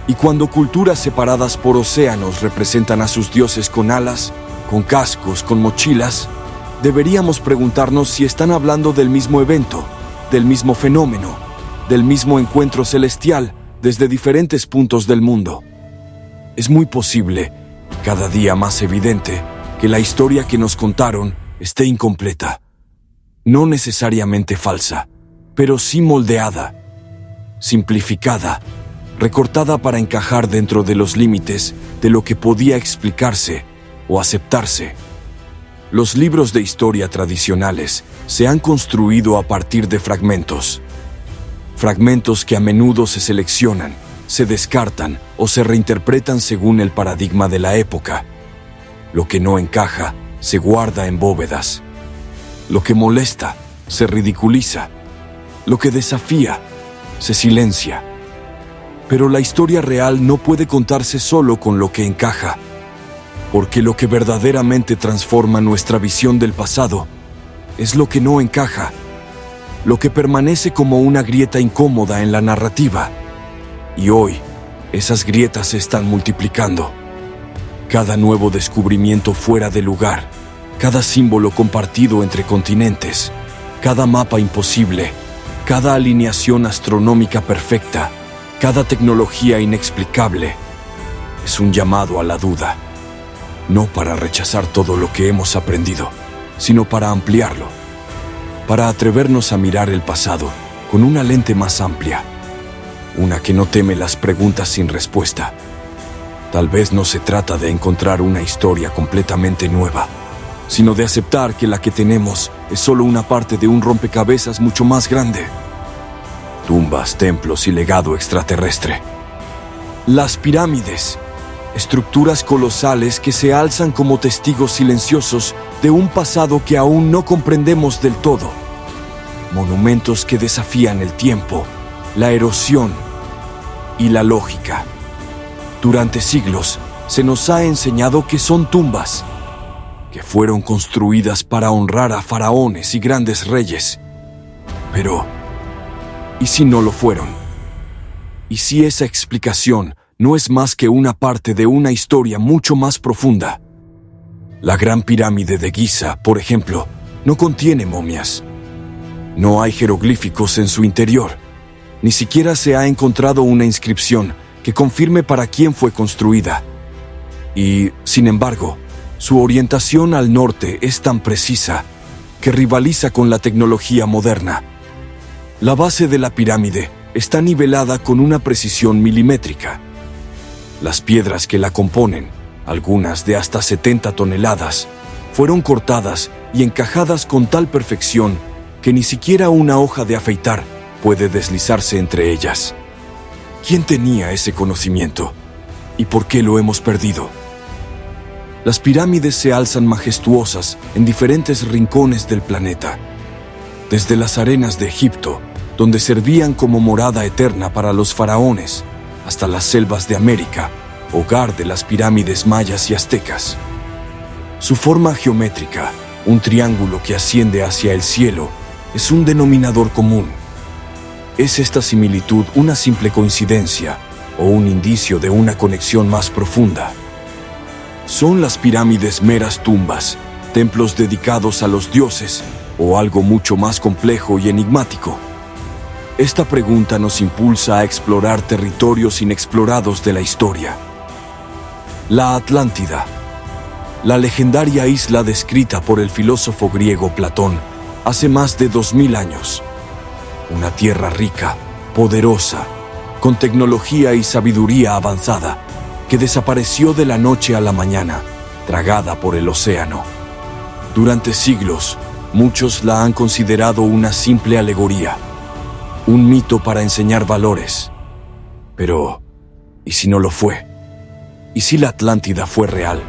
Y cuando culturas separadas por océanos representan a sus dioses con alas, con cascos, con mochilas, deberíamos preguntarnos si están hablando del mismo evento, del mismo fenómeno, del mismo encuentro celestial desde diferentes puntos del mundo. Es muy posible, cada día más evidente, que la historia que nos contaron esté incompleta. No necesariamente falsa, pero sí moldeada, simplificada, recortada para encajar dentro de los límites de lo que podía explicarse o aceptarse. Los libros de historia tradicionales se han construido a partir de fragmentos. Fragmentos que a menudo se seleccionan, se descartan o se reinterpretan según el paradigma de la época. Lo que no encaja se guarda en bóvedas. Lo que molesta se ridiculiza. Lo que desafía se silencia. Pero la historia real no puede contarse solo con lo que encaja, porque lo que verdaderamente transforma nuestra visión del pasado es lo que no encaja, lo que permanece como una grieta incómoda en la narrativa. Y hoy, esas grietas se están multiplicando. Cada nuevo descubrimiento fuera de lugar, cada símbolo compartido entre continentes, cada mapa imposible, cada alineación astronómica perfecta, cada tecnología inexplicable, es un llamado a la duda. No para rechazar todo lo que hemos aprendido, sino para ampliarlo, para atrevernos a mirar el pasado con una lente más amplia, una que no teme las preguntas sin respuesta. Tal vez no se trata de encontrar una historia completamente nueva, sino de aceptar que la que tenemos es solo una parte de un rompecabezas mucho más grande. Tumbas, templos y legado extraterrestre. Las pirámides, estructuras colosales que se alzan como testigos silenciosos de un pasado que aún no comprendemos del todo. Monumentos que desafían el tiempo, la erosión y la lógica. Durante siglos se nos ha enseñado que son tumbas, que fueron construidas para honrar a faraones y grandes reyes. Pero, ¿y si no lo fueron? ¿Y si esa explicación no es más que una parte de una historia mucho más profunda? La Gran Pirámide de Giza, por ejemplo, no contiene momias. No hay jeroglíficos en su interior. Ni siquiera se ha encontrado una inscripción que confirme para quién fue construida. Y, sin embargo, su orientación al norte es tan precisa que rivaliza con la tecnología moderna. La base de la pirámide está nivelada con una precisión milimétrica. Las piedras que la componen, algunas de hasta 70 toneladas, fueron cortadas y encajadas con tal perfección que ni siquiera una hoja de afeitar puede deslizarse entre ellas. ¿Quién tenía ese conocimiento? ¿Y por qué lo hemos perdido? Las pirámides se alzan majestuosas en diferentes rincones del planeta. Desde las arenas de Egipto, donde servían como morada eterna para los faraones, hasta las selvas de América, hogar de las pirámides mayas y aztecas. Su forma geométrica, un triángulo que asciende hacia el cielo, es un denominador común. ¿Es esta similitud una simple coincidencia o un indicio de una conexión más profunda? ¿Son las pirámides meras tumbas, templos dedicados a los dioses o algo mucho más complejo y enigmático? Esta pregunta nos impulsa a explorar territorios inexplorados de la historia. La Atlántida, la legendaria isla descrita por el filósofo griego Platón hace más de 2000 años. Una tierra rica, poderosa, con tecnología y sabiduría avanzada, que desapareció de la noche a la mañana, tragada por el océano. Durante siglos, muchos la han considerado una simple alegoría, un mito para enseñar valores. Pero, ¿y si no lo fue? ¿Y si la Atlántida fue real?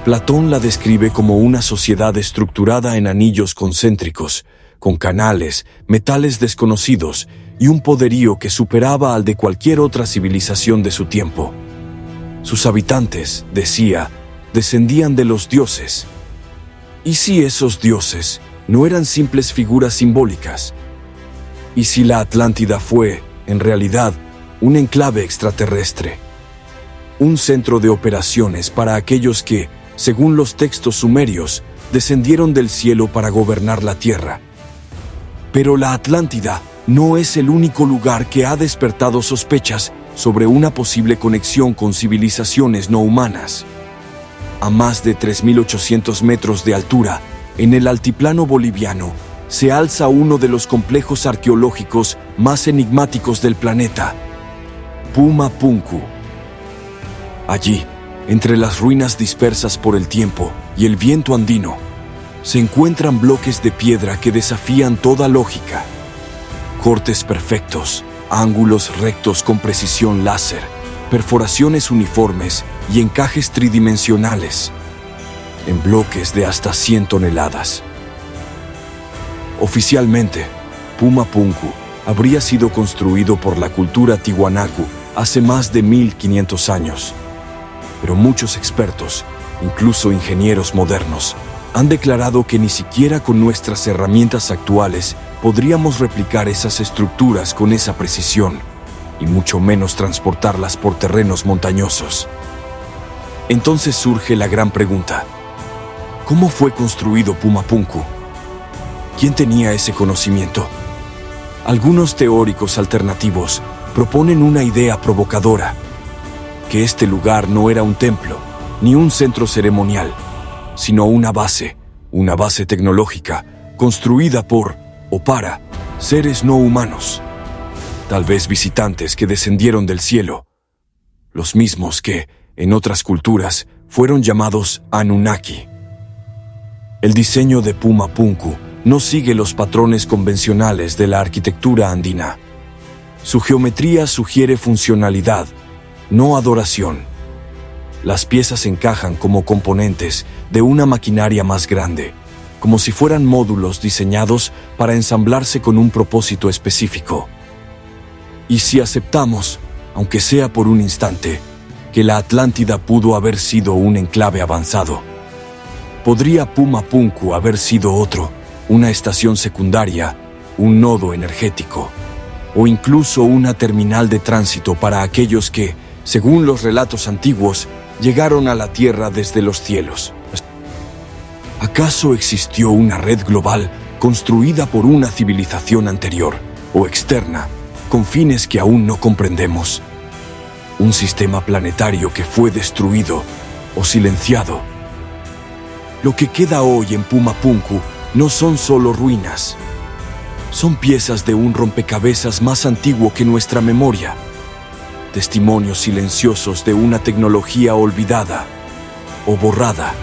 Platón la describe como una sociedad estructurada en anillos concéntricos, con canales, metales desconocidos y un poderío que superaba al de cualquier otra civilización de su tiempo. Sus habitantes, decía, descendían de los dioses. ¿Y si esos dioses no eran simples figuras simbólicas? ¿Y si la Atlántida fue, en realidad, un enclave extraterrestre? Un centro de operaciones para aquellos que, según los textos sumerios, descendieron del cielo para gobernar la Tierra. Pero la Atlántida no es el único lugar que ha despertado sospechas sobre una posible conexión con civilizaciones no humanas. A más de 3.800 metros de altura, en el altiplano boliviano, se alza uno de los complejos arqueológicos más enigmáticos del planeta, Puma Punku. Allí, entre las ruinas dispersas por el tiempo y el viento andino, se encuentran bloques de piedra que desafían toda lógica. Cortes perfectos, ángulos rectos con precisión láser, perforaciones uniformes y encajes tridimensionales, en bloques de hasta 100 toneladas. Oficialmente, Puma Punku habría sido construido por la cultura Tiwanaku hace más de 1500 años. Pero muchos expertos, incluso ingenieros modernos, han declarado que ni siquiera con nuestras herramientas actuales podríamos replicar esas estructuras con esa precisión, y mucho menos transportarlas por terrenos montañosos. Entonces surge la gran pregunta: ¿cómo fue construido Puma Punku? ¿Quién tenía ese conocimiento? Algunos teóricos alternativos proponen una idea provocadora: que este lugar no era un templo, ni un centro ceremonial, sino una base tecnológica, construida por, o para, seres no humanos. Tal vez visitantes que descendieron del cielo, los mismos que, en otras culturas, fueron llamados Anunnaki. El diseño de Puma Punku no sigue los patrones convencionales de la arquitectura andina. Su geometría sugiere funcionalidad, no adoración. Las piezas encajan como componentes de una maquinaria más grande, como si fueran módulos diseñados para ensamblarse con un propósito específico. Y si aceptamos, aunque sea por un instante, que la Atlántida pudo haber sido un enclave avanzado, ¿podría Puma Punku haber sido una estación secundaria, un nodo energético, o incluso una terminal de tránsito para aquellos que, según los relatos antiguos, llegaron a la Tierra desde los cielos? ¿Acaso existió una red global construida por una civilización anterior o externa, con fines que aún no comprendemos? Un sistema planetario que fue destruido o silenciado. Lo que queda hoy en Puma Punku no son solo ruinas. Son piezas de un rompecabezas más antiguo que nuestra memoria. Testimonios silenciosos de una tecnología olvidada o borrada.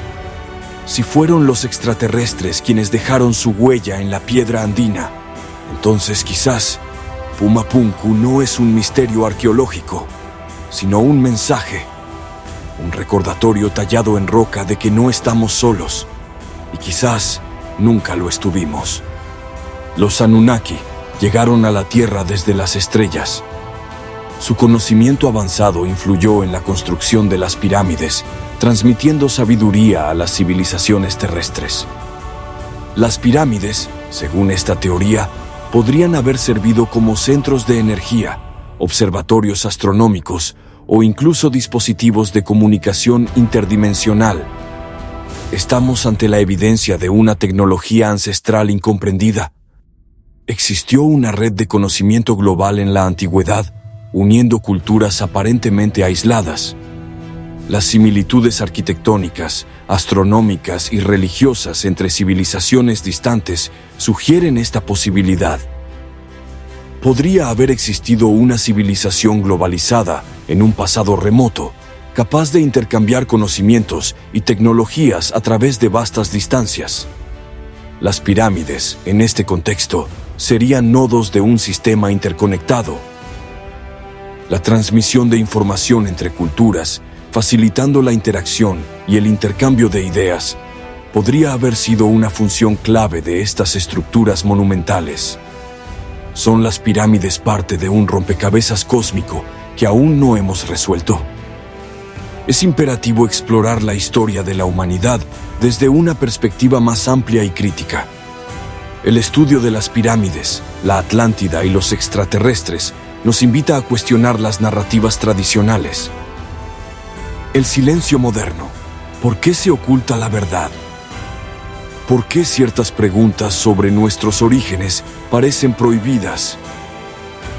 Si fueron los extraterrestres quienes dejaron su huella en la piedra andina, entonces quizás Puma Punku no es un misterio arqueológico, sino un mensaje, un recordatorio tallado en roca de que no estamos solos, y quizás nunca lo estuvimos. Los Anunnaki llegaron a la Tierra desde las estrellas. Su conocimiento avanzado influyó en la construcción de las pirámides, transmitiendo sabiduría a las civilizaciones terrestres. Las pirámides, según esta teoría, podrían haber servido como centros de energía, observatorios astronómicos o incluso dispositivos de comunicación interdimensional. ¿Estamos ante la evidencia de una tecnología ancestral incomprendida? ¿Existió una red de conocimiento global en la antigüedad, uniendo culturas aparentemente aisladas? Las similitudes arquitectónicas, astronómicas y religiosas entre civilizaciones distantes sugieren esta posibilidad. ¿Podría haber existido una civilización globalizada en un pasado remoto, capaz de intercambiar conocimientos y tecnologías a través de vastas distancias? Las pirámides, en este contexto, serían nodos de un sistema interconectado. La transmisión de información entre culturas, facilitando la interacción y el intercambio de ideas, podría haber sido una función clave de estas estructuras monumentales. ¿Son las pirámides parte de un rompecabezas cósmico que aún no hemos resuelto? Es imperativo explorar la historia de la humanidad desde una perspectiva más amplia y crítica. El estudio de las pirámides, la Atlántida y los extraterrestres nos invita a cuestionar las narrativas tradicionales. El silencio moderno. ¿Por qué se oculta la verdad? ¿Por qué ciertas preguntas sobre nuestros orígenes parecen prohibidas?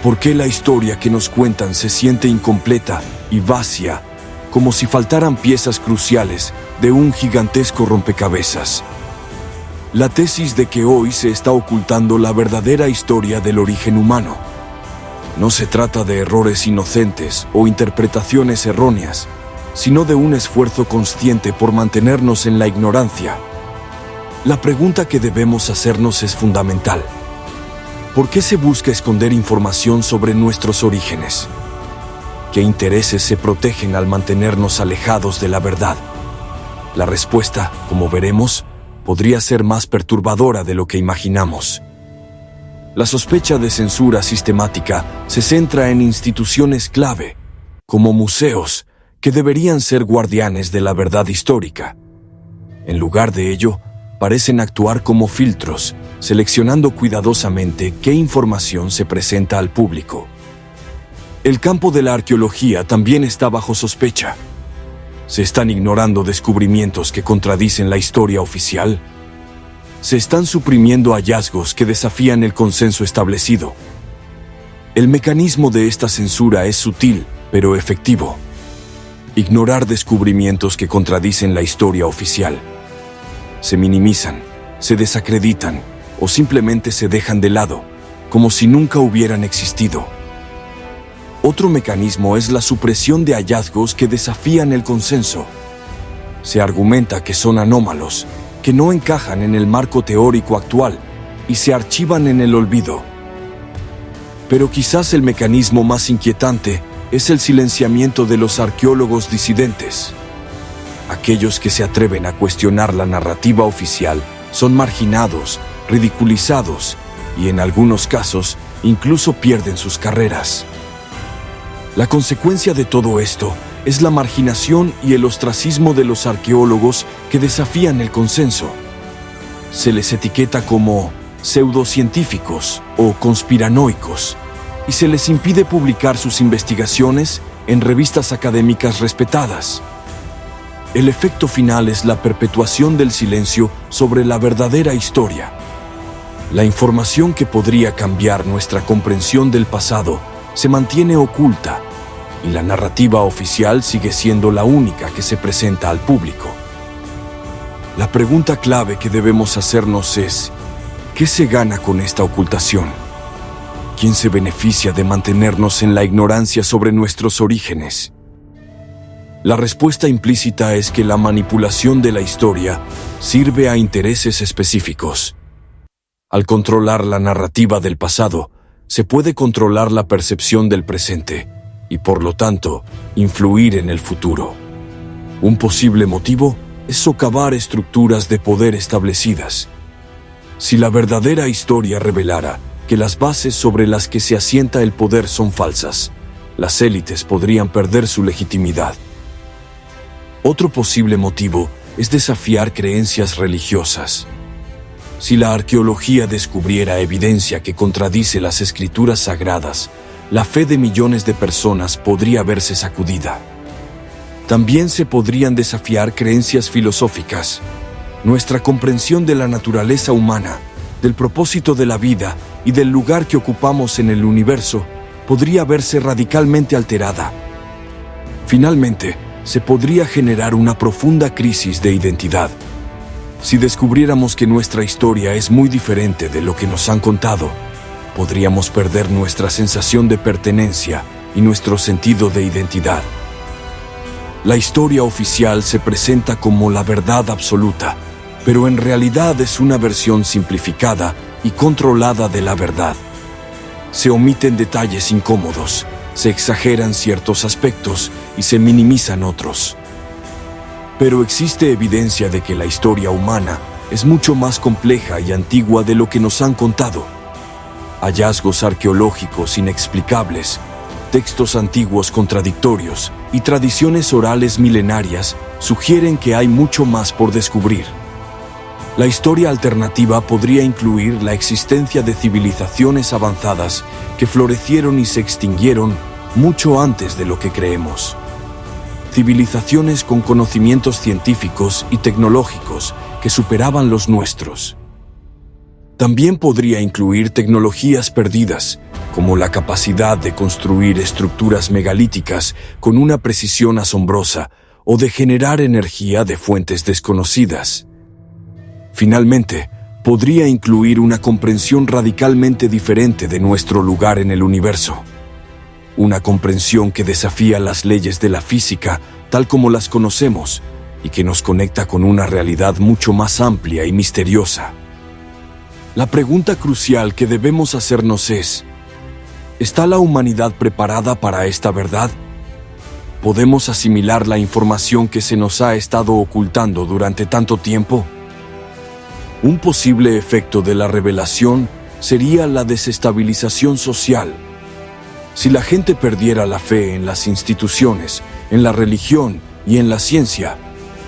¿Por qué la historia que nos cuentan se siente incompleta y vacía, como si faltaran piezas cruciales de un gigantesco rompecabezas? La tesis de que hoy se está ocultando la verdadera historia del origen humano. No se trata de errores inocentes o interpretaciones erróneas, sino de un esfuerzo consciente por mantenernos en la ignorancia. La pregunta que debemos hacernos es fundamental. ¿Por qué se busca esconder información sobre nuestros orígenes? ¿Qué intereses se protegen al mantenernos alejados de la verdad? La respuesta, como veremos, podría ser más perturbadora de lo que imaginamos. La sospecha de censura sistemática se centra en instituciones clave, como museos, que deberían ser guardianes de la verdad histórica. En lugar de ello, parecen actuar como filtros, seleccionando cuidadosamente qué información se presenta al público. El campo de la arqueología también está bajo sospecha. ¿Se están ignorando descubrimientos que contradicen la historia oficial? ¿Se están suprimiendo hallazgos que desafían el consenso establecido? El mecanismo de esta censura es sutil, pero efectivo. Ignorar descubrimientos que contradicen la historia oficial. Se minimizan, se desacreditan o simplemente se dejan de lado, como si nunca hubieran existido. Otro mecanismo es la supresión de hallazgos que desafían el consenso. Se argumenta que son anómalos, que no encajan en el marco teórico actual y se archivan en el olvido. Pero quizás el mecanismo más inquietante es el silenciamiento de los arqueólogos disidentes. Aquellos que se atreven a cuestionar la narrativa oficial son marginados, ridiculizados y, en algunos casos, incluso pierden sus carreras. La consecuencia de todo esto es la marginación y el ostracismo de los arqueólogos que desafían el consenso. Se les etiqueta como pseudocientíficos o conspiranoicos y se les impide publicar sus investigaciones en revistas académicas respetadas. El efecto final es la perpetuación del silencio sobre la verdadera historia. La información que podría cambiar nuestra comprensión del pasado se mantiene oculta y la narrativa oficial sigue siendo la única que se presenta al público. La pregunta clave que debemos hacernos es: ¿qué se gana con esta ocultación? ¿Quién se beneficia de mantenernos en la ignorancia sobre nuestros orígenes? La respuesta implícita es que la manipulación de la historia sirve a intereses específicos. Al controlar la narrativa del pasado, se puede controlar la percepción del presente y, por lo tanto, influir en el futuro. Un posible motivo es socavar estructuras de poder establecidas. Si la verdadera historia revelara que las bases sobre las que se asienta el poder son falsas, las élites podrían perder su legitimidad. Otro posible motivo es desafiar creencias religiosas. Si la arqueología descubriera evidencia que contradice las escrituras sagradas, la fe de millones de personas podría verse sacudida. También se podrían desafiar creencias filosóficas. Nuestra comprensión de la naturaleza humana, del propósito de la vida y del lugar que ocupamos en el universo podría verse radicalmente alterada. Finalmente, se podría generar una profunda crisis de identidad. Si descubriéramos que nuestra historia es muy diferente de lo que nos han contado, podríamos perder nuestra sensación de pertenencia y nuestro sentido de identidad. La historia oficial se presenta como la verdad absoluta, pero en realidad es una versión simplificada y controlada de la verdad. Se omiten detalles incómodos, se exageran ciertos aspectos y se minimizan otros. Pero existe evidencia de que la historia humana es mucho más compleja y antigua de lo que nos han contado. Hallazgos arqueológicos inexplicables, textos antiguos contradictorios y tradiciones orales milenarias sugieren que hay mucho más por descubrir. La historia alternativa podría incluir la existencia de civilizaciones avanzadas que florecieron y se extinguieron mucho antes de lo que creemos. Civilizaciones con conocimientos científicos y tecnológicos que superaban los nuestros. También podría incluir tecnologías perdidas, como la capacidad de construir estructuras megalíticas con una precisión asombrosa o de generar energía de fuentes desconocidas. Finalmente, podría incluir una comprensión radicalmente diferente de nuestro lugar en el universo. Una comprensión que desafía las leyes de la física tal como las conocemos y que nos conecta con una realidad mucho más amplia y misteriosa. La pregunta crucial que debemos hacernos es: ¿está la humanidad preparada para esta verdad? ¿Podemos asimilar la información que se nos ha estado ocultando durante tanto tiempo? Un posible efecto de la revelación sería la desestabilización social. Si la gente perdiera la fe en las instituciones, en la religión y en la ciencia,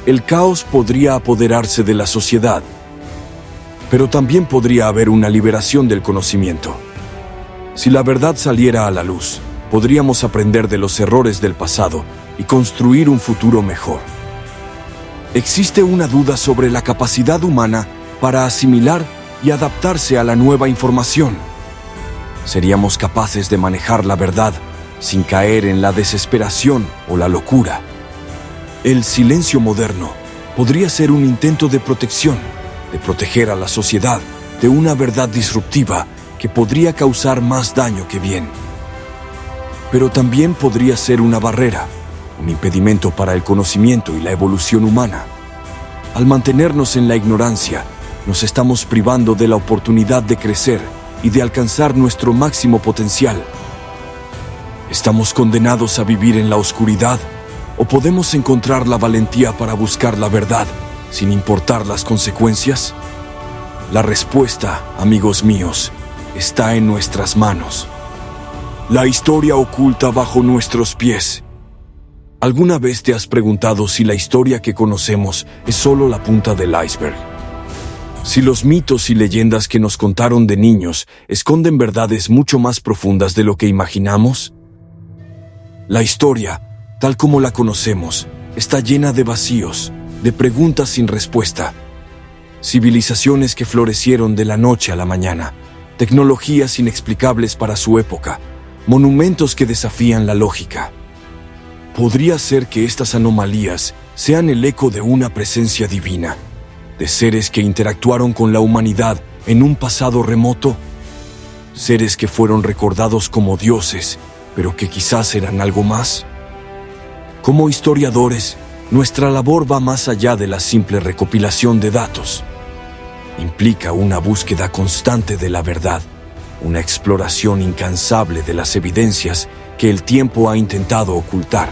el caos podría apoderarse de la sociedad. Pero también podría haber una liberación del conocimiento. Si la verdad saliera a la luz, podríamos aprender de los errores del pasado y construir un futuro mejor. Existe una duda sobre la capacidad humana para asimilar y adaptarse a la nueva información. ¿Seríamos capaces de manejar la verdad sin caer en la desesperación o la locura? El silencio moderno podría ser un intento de protección, de proteger a la sociedad de una verdad disruptiva que podría causar más daño que bien. Pero también podría ser una barrera, un impedimento para el conocimiento y la evolución humana. Al mantenernos en la ignorancia, nos estamos privando de la oportunidad de crecer y de alcanzar nuestro máximo potencial. ¿Estamos condenados a vivir en la oscuridad o podemos encontrar la valentía para buscar la verdad sin importar las consecuencias? La respuesta, amigos míos, está en nuestras manos. La historia oculta bajo nuestros pies. ¿Alguna vez te has preguntado si la historia que conocemos es solo la punta del iceberg? Si los mitos y leyendas que nos contaron de niños esconden verdades mucho más profundas de lo que imaginamos? La historia, tal como la conocemos, está llena de vacíos, de preguntas sin respuesta. Civilizaciones que florecieron de la noche a la mañana, tecnologías inexplicables para su época, monumentos que desafían la lógica. ¿Podría ser que estas anomalías sean el eco de una presencia divina, de seres que interactuaron con la humanidad en un pasado remoto? Seres que fueron recordados como dioses, pero que quizás eran algo más. Como historiadores, nuestra labor va más allá de la simple recopilación de datos. Implica una búsqueda constante de la verdad, una exploración incansable de las evidencias que el tiempo ha intentado ocultar.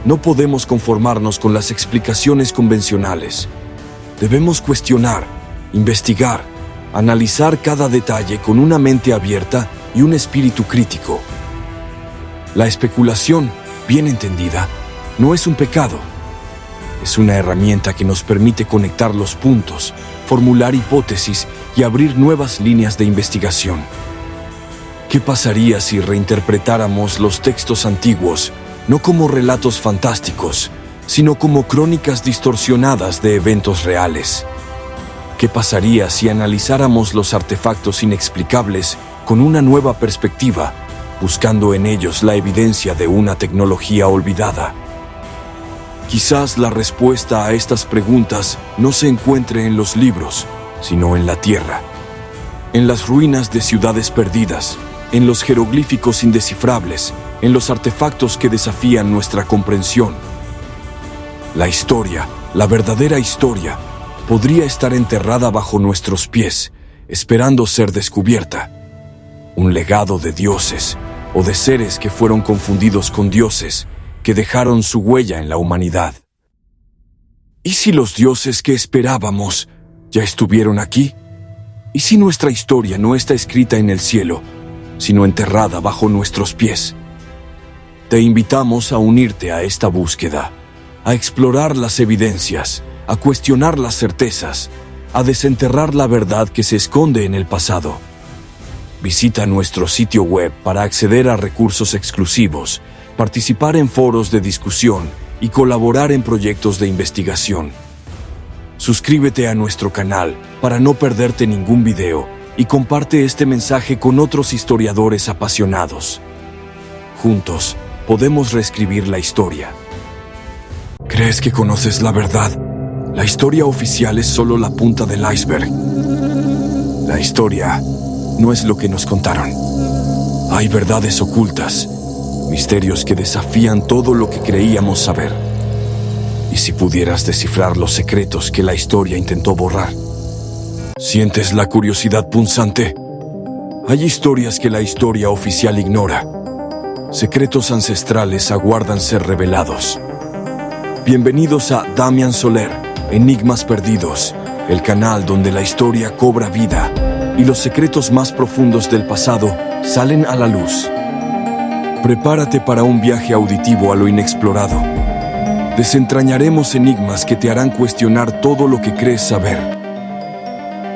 No podemos conformarnos con las explicaciones convencionales. Debemos cuestionar, investigar, analizar cada detalle con una mente abierta y un espíritu crítico. La especulación, bien entendida, no es un pecado. Es una herramienta que nos permite conectar los puntos, formular hipótesis y abrir nuevas líneas de investigación. ¿Qué pasaría si reinterpretáramos los textos antiguos no como relatos fantásticos, sino como crónicas distorsionadas de eventos reales? ¿Qué pasaría si analizáramos los artefactos inexplicables con una nueva perspectiva, buscando en ellos la evidencia de una tecnología olvidada? Quizás la respuesta a estas preguntas no se encuentre en los libros, sino en la tierra, en las ruinas de ciudades perdidas, en los jeroglíficos indescifrables, en los artefactos que desafían nuestra comprensión. La historia, la verdadera historia, podría estar enterrada bajo nuestros pies, esperando ser descubierta. Un legado de dioses o de seres que fueron confundidos con dioses, que dejaron su huella en la humanidad. ¿Y si los dioses que esperábamos ya estuvieron aquí? ¿Y si nuestra historia no está escrita en el cielo, sino enterrada bajo nuestros pies? Te invitamos a unirte a esta búsqueda, a explorar las evidencias, a cuestionar las certezas, a desenterrar la verdad que se esconde en el pasado. Visita nuestro sitio web para acceder a recursos exclusivos, participar en foros de discusión y colaborar en proyectos de investigación. Suscríbete a nuestro canal para no perderte ningún video y comparte este mensaje con otros historiadores apasionados. Juntos, podemos reescribir la historia. ¿Crees que conoces la verdad? La historia oficial es solo la punta del iceberg. La historia no es lo que nos contaron. Hay verdades ocultas, misterios que desafían todo lo que creíamos saber. Y si pudieras descifrar los secretos que la historia intentó borrar, ¿sientes la curiosidad punzante? Hay historias que la historia oficial ignora. Secretos ancestrales aguardan ser revelados. Bienvenidos a Damián Soler, Enigmas Perdidos, el canal donde la historia cobra vida y los secretos más profundos del pasado salen a la luz. Prepárate para un viaje auditivo a lo inexplorado. Desentrañaremos enigmas que te harán cuestionar todo lo que crees saber.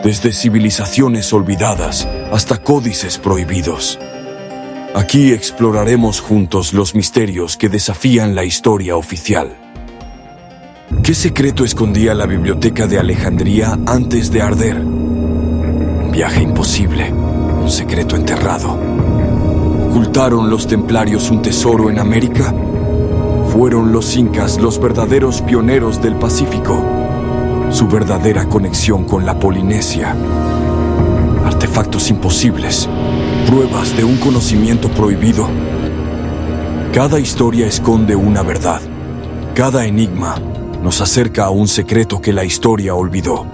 Desde civilizaciones olvidadas hasta códices prohibidos. Aquí exploraremos juntos los misterios que desafían la historia oficial. ¿Qué secreto escondía la biblioteca de Alejandría antes de arder? Un viaje imposible, un secreto enterrado. ¿Ocultaron los templarios un tesoro en América? ¿Fueron los incas los verdaderos pioneros del Pacífico? Su verdadera conexión con la Polinesia. Artefactos imposibles, pruebas de un conocimiento prohibido. Cada historia esconde una verdad. Cada enigma nos acerca a un secreto que la historia olvidó.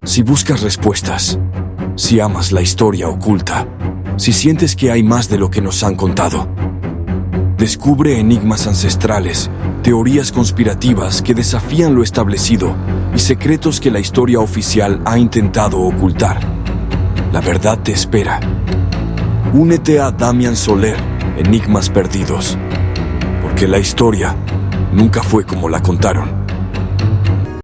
Si buscas respuestas, si amas la historia oculta, si sientes que hay más de lo que nos han contado, descubre enigmas ancestrales, teorías conspirativas que desafían lo establecido y secretos que la historia oficial ha intentado ocultar. La verdad te espera. Únete a Damián Soler, Enigmas Perdidos, porque la historia nunca fue como la contaron.